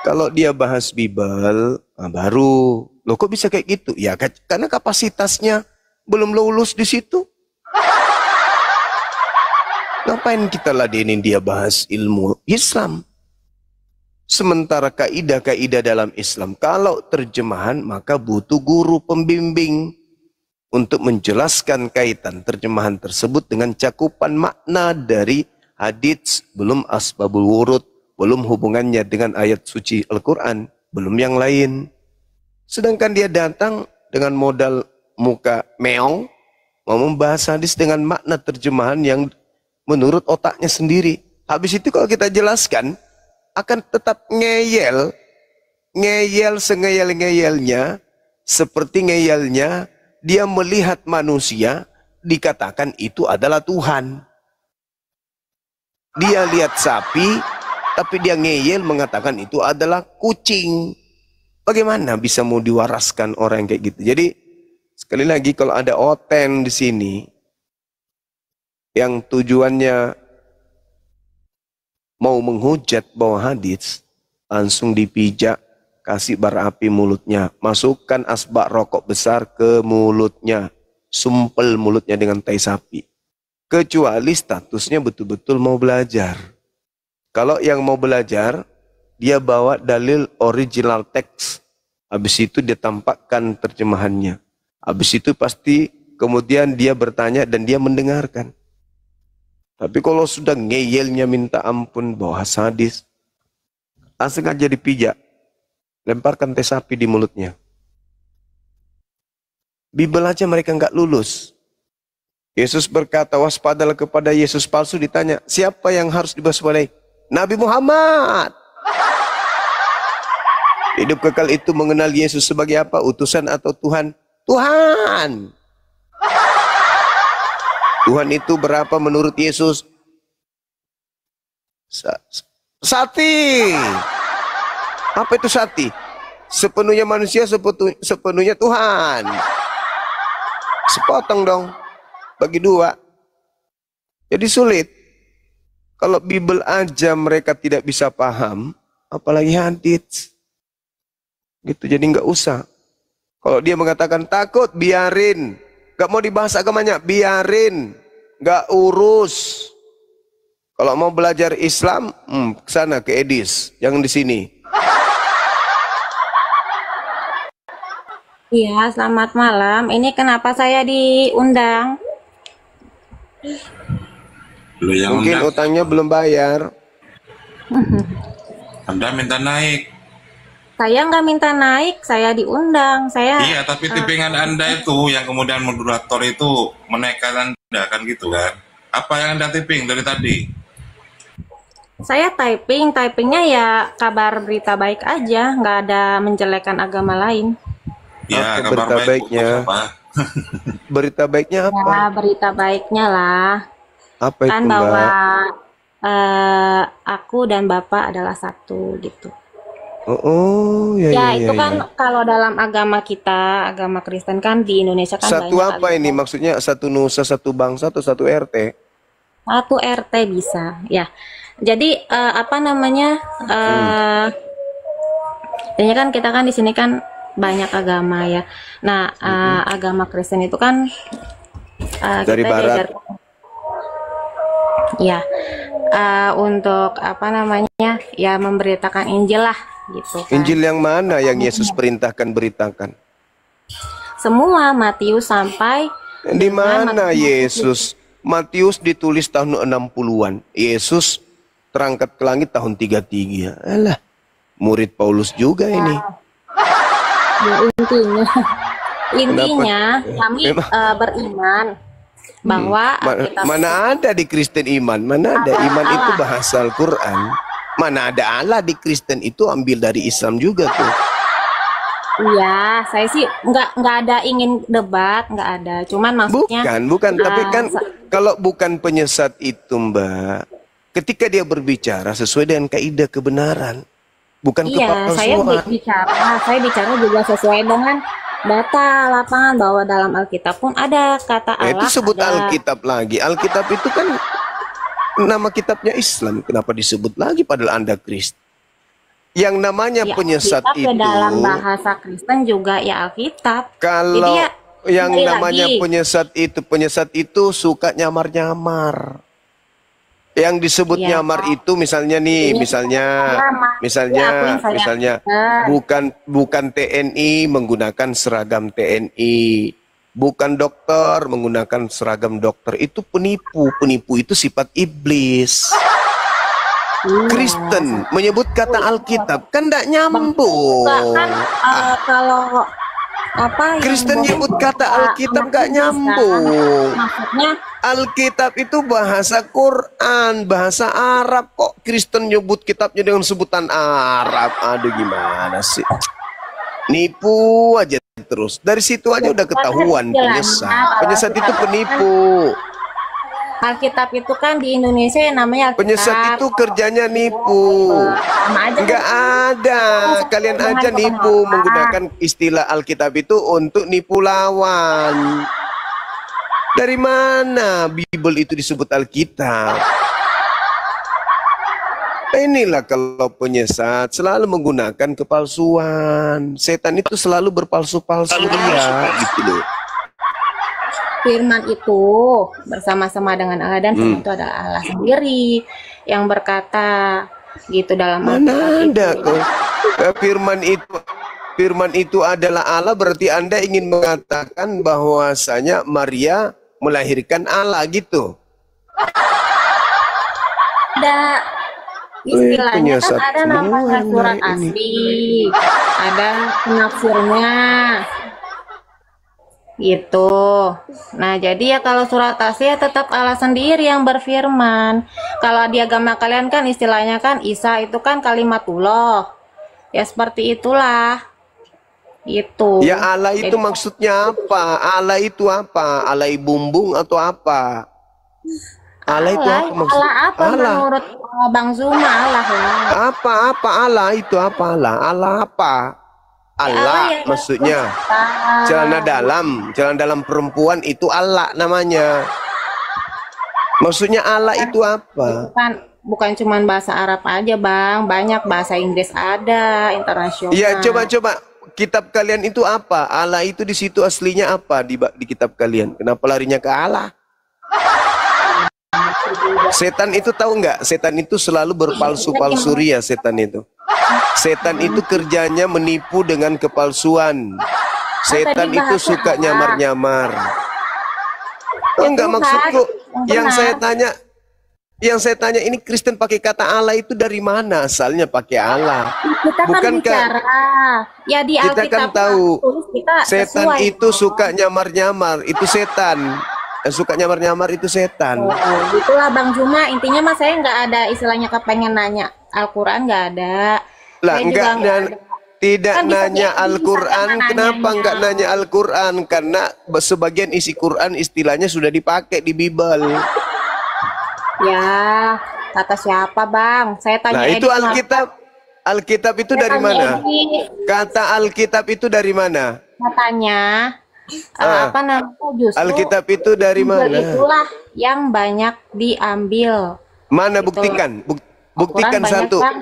Kalau dia bahas Bible, baru. Loh kok bisa kayak gitu? Ya karena kapasitasnya belum lulus di situ. Ngapain kita ladenin dia bahas ilmu Islam? Sementara kaidah-kaidah dalam Islam, kalau terjemahan maka butuh guru pembimbing untuk menjelaskan kaitan terjemahan tersebut dengan cakupan makna dari hadits, belum asbabul wurud, belum hubungannya dengan ayat suci Al-Quran, belum yang lain. Sedangkan dia datang dengan modal muka meong, mau membahas hadis dengan makna terjemahan yang menurut otaknya sendiri. Habis itu kalau kita jelaskan, akan tetap ngeyel sengeyel-ngeyelnya, seperti ngeyelnya dia melihat manusia dikatakan itu adalah Tuhan. Dia lihat sapi, tapi dia ngeyel mengatakan itu adalah kucing. Bagaimana bisa mau diwaraskan orang kayak gitu? Jadi sekali lagi kalau ada oten di sini yang tujuannya mau menghujat bawa hadis, langsung dipijak, kasih bara api mulutnya, masukkan asbak rokok besar ke mulutnya, sumpel mulutnya dengan tai sapi. Kecuali statusnya betul-betul mau belajar. Kalau yang mau belajar, dia bawa dalil original teks, habis itu dia tampakkan terjemahannya. Habis itu pasti kemudian dia bertanya dan dia mendengarkan. Tapi kalau sudah ngeyelnya minta ampun bahas hadis, langsung aja dipijak, lemparkan teh sapi di mulutnya. Bible aja mereka nggak lulus. Yesus berkata, waspadalah kepada Yesus palsu. Ditanya, siapa yang harus diwaspadai? Nabi Muhammad. Hidup kekal itu mengenal Yesus sebagai apa? Utusan atau Tuhan? Tuhan. Tuhan itu berapa menurut Yesus? Sati. Apa itu sati? Sepenuhnya manusia, sepenuhnya Tuhan. Sepotong dong. Bagi dua. Jadi sulit. Kalau Bible aja mereka tidak bisa paham, apalagi hadits. Gitu, jadi nggak usah. Kalau dia mengatakan takut, biarin. Gak mau dibahas agamanya, biarin. Gak urus. Kalau mau belajar Islam, ke sana ke Edis, yang di sini. Iya, selamat malam. Ini kenapa saya diundang? Mungkin utangnya belum bayar. Anda minta naik. Saya nggak minta naik, saya diundang. Iya, tapi tippingan Anda itu yang kemudian moderator itu menaikkan Anda kan gitu kan? Apa yang Anda tipping dari tadi? Saya typingnya ya kabar berita baik aja, nggak ada menjelekan agama lain. Ya, kabar baiknya. Berita baiknya apa? Ya, berita baiknya lah. Apa itu, kan bahwa aku dan Bapak adalah satu gitu. Ya, itu kan kalau dalam agama kita, agama Kristen kan di Indonesia kan satu banyak apa ini maksudnya? Satu nusa, satu bangsa, atau satu RT? Satu RT bisa, ya. Jadi apa namanya? Ini kan kita kan di sini kan banyak agama ya. Nah, agama Kristen itu kan dari kita barat. Ya, untuk apa namanya? Ya memberitakan Injil lah. Gitu kan. Injil yang mana yang Yesus perintahkan beritakan? Semua, Matius sampai di mana Yesus? Matius ditulis tahun 60-an. Yesus terangkat ke langit tahun 33. Alah, murid Paulus juga ini. Ya, intinya kami beriman bahwa mana ada di Kristen iman? Mana ada iman itu bahasa Al-Quran? Mana ada Allah di Kristen itu ambil dari Islam juga tuh. Iya, saya sih nggak ada ingin debat, nggak ada. Cuman maksudnya bukan. Tapi kan kalau bukan penyesat itu, Mbak, ketika dia berbicara sesuai dengan kaidah kebenaran, bukan kepalsuan. Saya bicara juga sesuai dengan data lapangan bahwa dalam Alkitab pun ada kata Allah. Itu sebut Alkitab lagi. Alkitab itu kan nama kitabnya Islam, kenapa disebut lagi padahal Anda Kristen? Yang namanya Ya, penyesat Alkitab ya itu, dalam bahasa Kristen juga ya Alkitab. Jadi kalau ya yang kembali namanya lagi. penyesat itu suka nyamar-nyamar. Yang disebut Ya, nyamar itu misalnya nih, ini misalnya, diakuin saya bukan TNI menggunakan seragam TNI, bukan dokter menggunakan seragam dokter, itu penipu. Penipu itu sifat iblis. Kristen menyebut kata Alkitab kan tidak nyambung. kan kalau apa yang Kristen nyebut kata Alkitab gak kan? nyambung. Maksudnya Alkitab itu bahasa Quran, bahasa Arab. Kok Kristen nyebut kitabnya dengan sebutan Arab? Aduh, gimana sih? Nipu aja terus. Dari situ aja udah ketahuan penyesat. Penyesat itu penipu. Alkitab itu kan di Indonesia yang namanya Alkitab. Penyesat itu kerjanya nipu. Nggak ada. Kalian aja nipu menggunakan istilah Alkitab itu untuk nipu lawan. Dari mana Bible itu disebut Alkitab? Inilah kalau penyesat selalu menggunakan kepalsuan. Setan itu selalu berpalsu-palsu dia, gitu loh. Firman itu bersama-sama dengan Allah dan firman itu adalah Allah sendiri yang berkata gitu dalam Mana ada kok firman itu adalah Allah, berarti Anda ingin mengatakan bahwasanya Maria melahirkan Allah gitu. Ada istilahnya kan ada namanya surat ini. asli, ada penafsirnya gitu. Nah, jadi ya kalau surat asli ya tetap Allah sendiri yang berfirman. Kalau di agama kalian kan istilahnya kan Isa itu kan kalimatullah. Ya seperti itulah. Itu. Ya Allah itu Jadi, maksudnya apa? Allah itu apa? Allah bumbung atau apa? Allah itu apa maksud? Allah apa Allah. menurut Bang Zuma Allah lah. Apa Allah itu apa Allah? Allah apa? Allah ya, maksudnya celana dalam perempuan itu Allah namanya. Maksudnya Allah itu apa? Bukan cuman bahasa Arab aja, Bang. Banyak bahasa Inggris ada, internasional. Ya, coba kitab kalian itu apa? Allah itu di situ aslinya apa di kitab kalian? Kenapa larinya ke Allah? Setan itu tahu nggak? Setan itu selalu berpalsu-palsu ria, setan itu. Setan itu kerjanya menipu dengan kepalsuan. Setan itu suka nyamar-nyamar. Enggak, maksudku yang saya tanya ini Kristen pakai kata Allah itu dari mana asalnya pakai Allah? Kita kan bicara ya di kita Alkitab kan tahu kita setan sesuai. itu suka nyamar-nyamar, itu setan. Yang suka nyamar-nyamar itu setan. Itulah Bang Zuma, intinya mas saya nggak ada istilahnya kepengen nanya Al-Quran, nggak ada. Lah Saya enggak, juga tidak Kan bisa nanya jadi, Al-Quran. bisa Kenapa nanyanya. enggak nanya Al-Quran? Karena sebagian isi Quran istilahnya sudah dipakai di Bible. Ya, kata siapa Bang? Saya tanya Nah itu Edi, Alkitab. Alkitab itu Saya dari tanya mana? Edi. Kata Alkitab itu dari mana? Katanya apa namanya justru Alkitab itu dari Bible mana? itulah yang banyak diambil. Mana Gitu. buktikan? Buktikan Al-Quran satu. banyak kan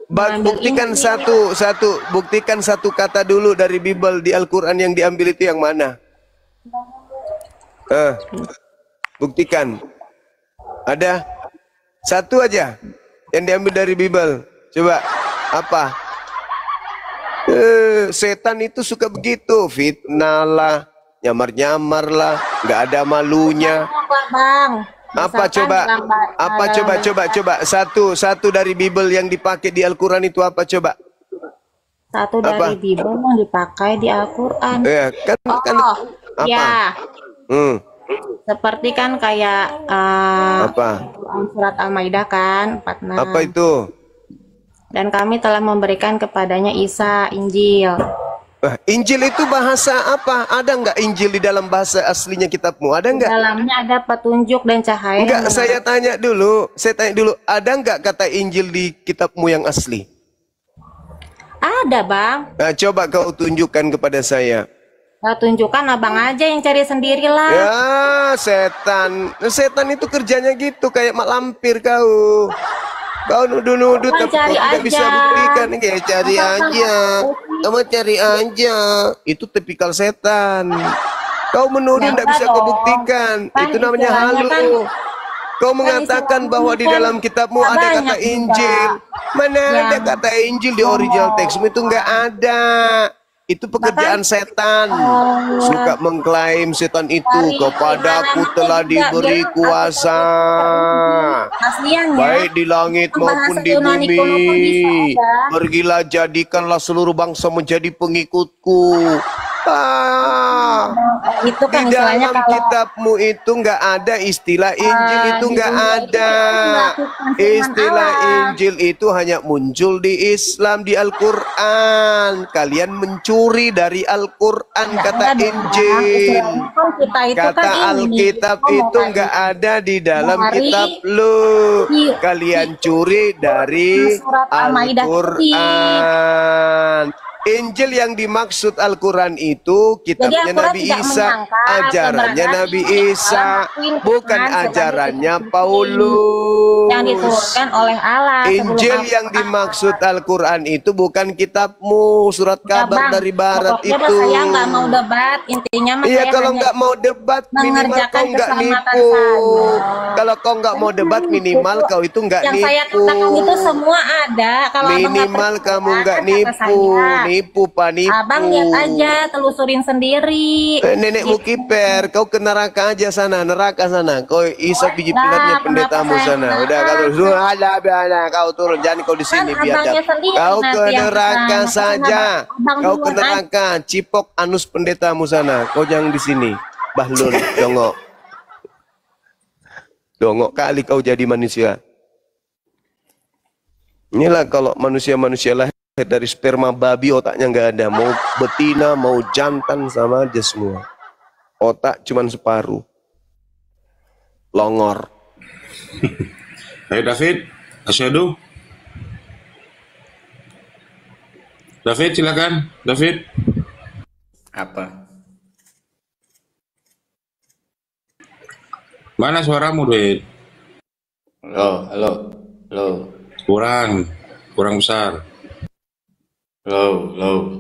mengambil Buktikan Injil. satu. Buktikan satu kata dulu dari Bible di Al-Quran yang diambil itu yang mana? Buktikan. Ada satu aja yang diambil dari Bible. Coba apa? Setan itu suka begitu, fitnah lah, nyamar-nyamar lah, nggak ada malunya. Bang. Apa Misalkan coba? dalam Coba satu dari Bible yang dipakai di Al-Quran itu apa coba? Satu dari Bible yang dipakai di Al-Quran. Ya, kan apa? Ya. Seperti kan kayak surat Al-Maidah kan 46. Apa itu? Dan kami telah memberikan kepadanya Isa Injil. Injil itu bahasa apa? Ada nggak Injil di dalam bahasa aslinya kitabmu? Ada nggak? Dalamnya ada petunjuk dan cahaya. Enggak, saya tanya dulu. Ada nggak kata Injil di kitabmu yang asli? Ada, Bang. Nah, coba kau tunjukkan kepada saya. Nah, tunjukkan abang aja yang cari sendirilah. Ya, setan. Setan itu kerjanya gitu, kayak mak lampir kau. Kau nuduh-nuduh tapi kau cari tidak bisa aja. buktikan. Kayak cari Asalkan aja. Kamu cari aja. Itu tipikal setan. Kau menuduh Ya tidak enggak bisa kau dong. buktikan. Kan Itu namanya istilahnya halu. kan, Kau mengatakan istilahnya bahwa di kan dalam kitabmu nggak ada banyak kata juga Injil. Mana ada yang kata Injil di original teksmu itu nggak ada. Itu pekerjaan setan. Suka mengklaim setan itu dari kepadaku keimanan telah juga diberi bilang kuasa. asliannya Baik di langit maupun bahasa di Yunani bumi. kuno pun bisa ada. Pergilah jadikanlah seluruh bangsa menjadi pengikutku. Itu kan Di istilahnya dalam kalau kitabmu itu nggak ada istilah Injil itu di nggak dunia itu ada. kita melakukan firman Istilah Allah. Injil itu hanya muncul di Islam di Al-Quran. Kalian mencuri dari Al-Quran Ya, kata enggak dong, Injil. istilahnya kan kita itu Kata kan ini Alkitab ngomong itu kan nggak ada di dalam dari kitab lu. Kalian curi dari surat Al-Maidah Al-Quran. Injil yang dimaksud Al-Quran itu kitabnya Al-Quran Nabi tidak Isa, menyangka ajarannya keberadaan Nabi Injil Isa, dalam bukan Al-Quran ajarannya sebagai Paulus. yang diturunkan oleh Allah sebelum Injil yang Al-Quran. dimaksud Al-Quran itu bukan kitabmu, surat Ya, kabar Bang, dari barat pokoknya itu. saya nggak mau debat, intinya mah Iya, saya kalau hanya nggak mau debat minimal mengerjakan kau nggak keselamatan nipu. saya. Kalau kau nggak mau debat minimal kau itu nggak Yang saya nipu. katakan itu semua ada. Kalau abang nggak Minimal percaya, kamu nggak kata nipu, saya. nipu panipu. Abang lihat aja, telusurin sendiri. Nenekmu kiper, kau ke neraka aja sana, neraka sana. Kau isap biji pilatnya pendetamu sana. Udah kau turun, ada, kau turun, jangan kau di sini biadab. abangnya sendiri Kau nanti ke yang neraka kesana. saja. Abang Kau ke duluan aja. neraka, cipok anus pendetamu sana. Kau jangan di sini. Bahlul, dongok. Dongok kali kau jadi manusia. Inilah kalau manusia-manusia lahir dari sperma babi, otaknya nggak ada. Mau betina, mau jantan, sama aja semua. Otak cuman separuh. Longor. Ayo David, asyhadu. David silakan, David. Apa? Mana suaramu, David? Halo. Kurang besar. Halo.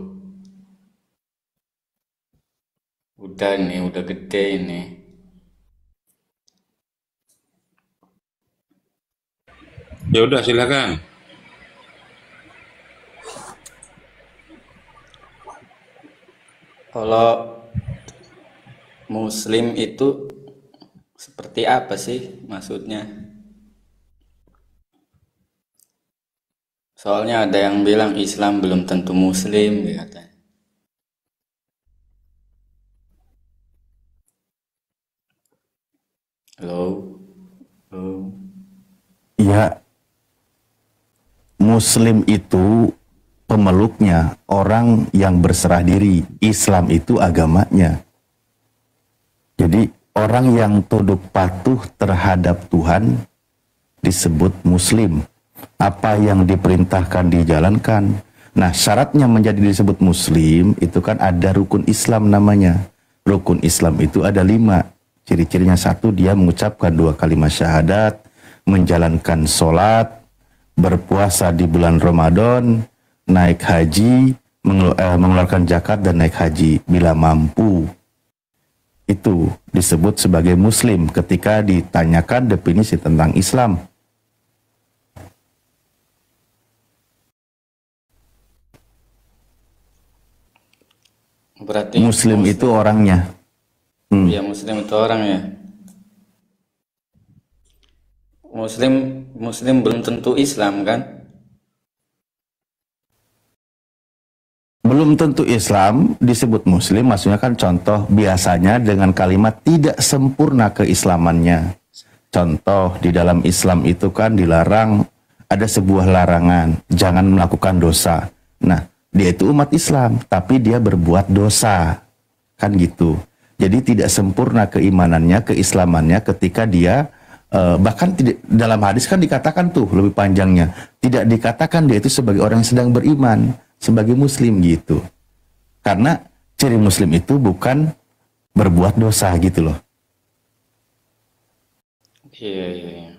Udah nih, udah gede ini. Ya udah silakan. Kalau Muslim itu seperti apa sih maksudnya? Soalnya ada yang bilang Islam belum tentu Muslim, katanya. Halo. Ya, Muslim itu pemeluknya, orang yang berserah diri. Islam itu agamanya. Jadi orang yang tunduk patuh terhadap Tuhan disebut Muslim. Apa yang diperintahkan dijalankan. Nah, syaratnya menjadi disebut Muslim itu kan ada rukun Islam namanya. Rukun Islam itu ada 5. Ciri-cirinya 1, dia mengucapkan 2 kalimat syahadat, menjalankan sholat, berpuasa di bulan Ramadan, naik haji, mengeluarkan zakat dan naik haji bila mampu. Itu disebut sebagai Muslim ketika ditanyakan definisi tentang Islam. Berarti Muslim itu orangnya. Iya, Muslim itu orang ya. Muslim belum tentu Islam kan? Belum tentu Islam disebut Muslim, maksudnya kan contoh biasanya dengan kalimat tidak sempurna keislamannya. Contoh di dalam Islam itu kan dilarang, ada sebuah larangan, jangan melakukan dosa. Nah, dia itu umat Islam, tapi dia berbuat dosa. Kan gitu. Jadi tidak sempurna keimanannya, keislamannya ketika dia, bahkan tidak, dalam hadis kan dikatakan tuh lebih panjangnya, tidak dikatakan dia itu sebagai orang yang sedang beriman, sebagai Muslim gitu. Karena ciri Muslim itu bukan berbuat dosa gitu loh. Iya.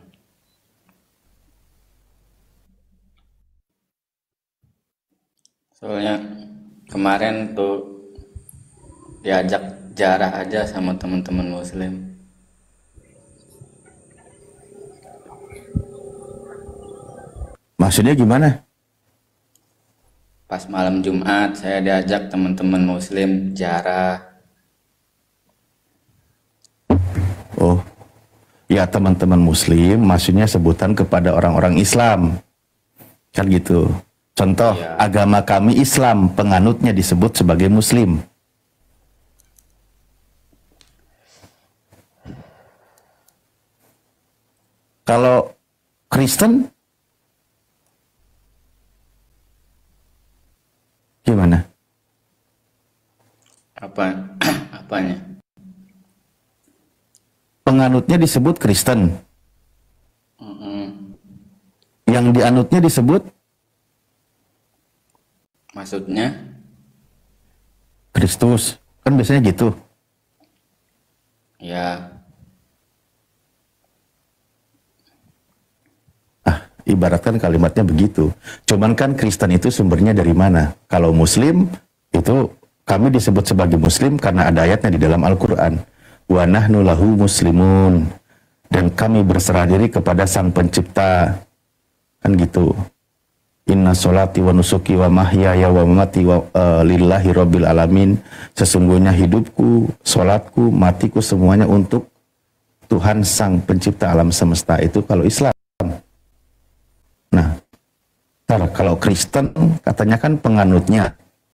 Soalnya kemarin tuh diajak jarak aja sama teman-teman muslim. Maksudnya gimana? Pas malam Jumat saya diajak teman-teman muslim jarak. Oh, ya teman-teman muslim maksudnya sebutan kepada orang-orang Islam. Kan gitu. Contoh, Iya. agama kami Islam, penganutnya disebut sebagai muslim. Kalau Kristen gimana? Apanya? Penganutnya disebut Kristen. Yang dianutnya disebut Maksudnya? Kristus. Kan biasanya gitu. Ya, Ibaratkan kalimatnya begitu. Cuman kan Kristen itu sumbernya dari mana? Kalau Muslim, itu kami disebut sebagai Muslim karena ada ayatnya di dalam Al-Quran. Wa nahnu lahu muslimun. Dan kami berserah diri kepada Sang Pencipta. Kan gitu. Inna sholati wa nusuki wa mahyaya wa mamati wa lillahi rabbil alamin. Sesungguhnya hidupku, sholatku, matiku semuanya untuk Tuhan Sang Pencipta alam semesta. Itu kalau Islam. Nah, kalau Kristen katanya kan penganutnya.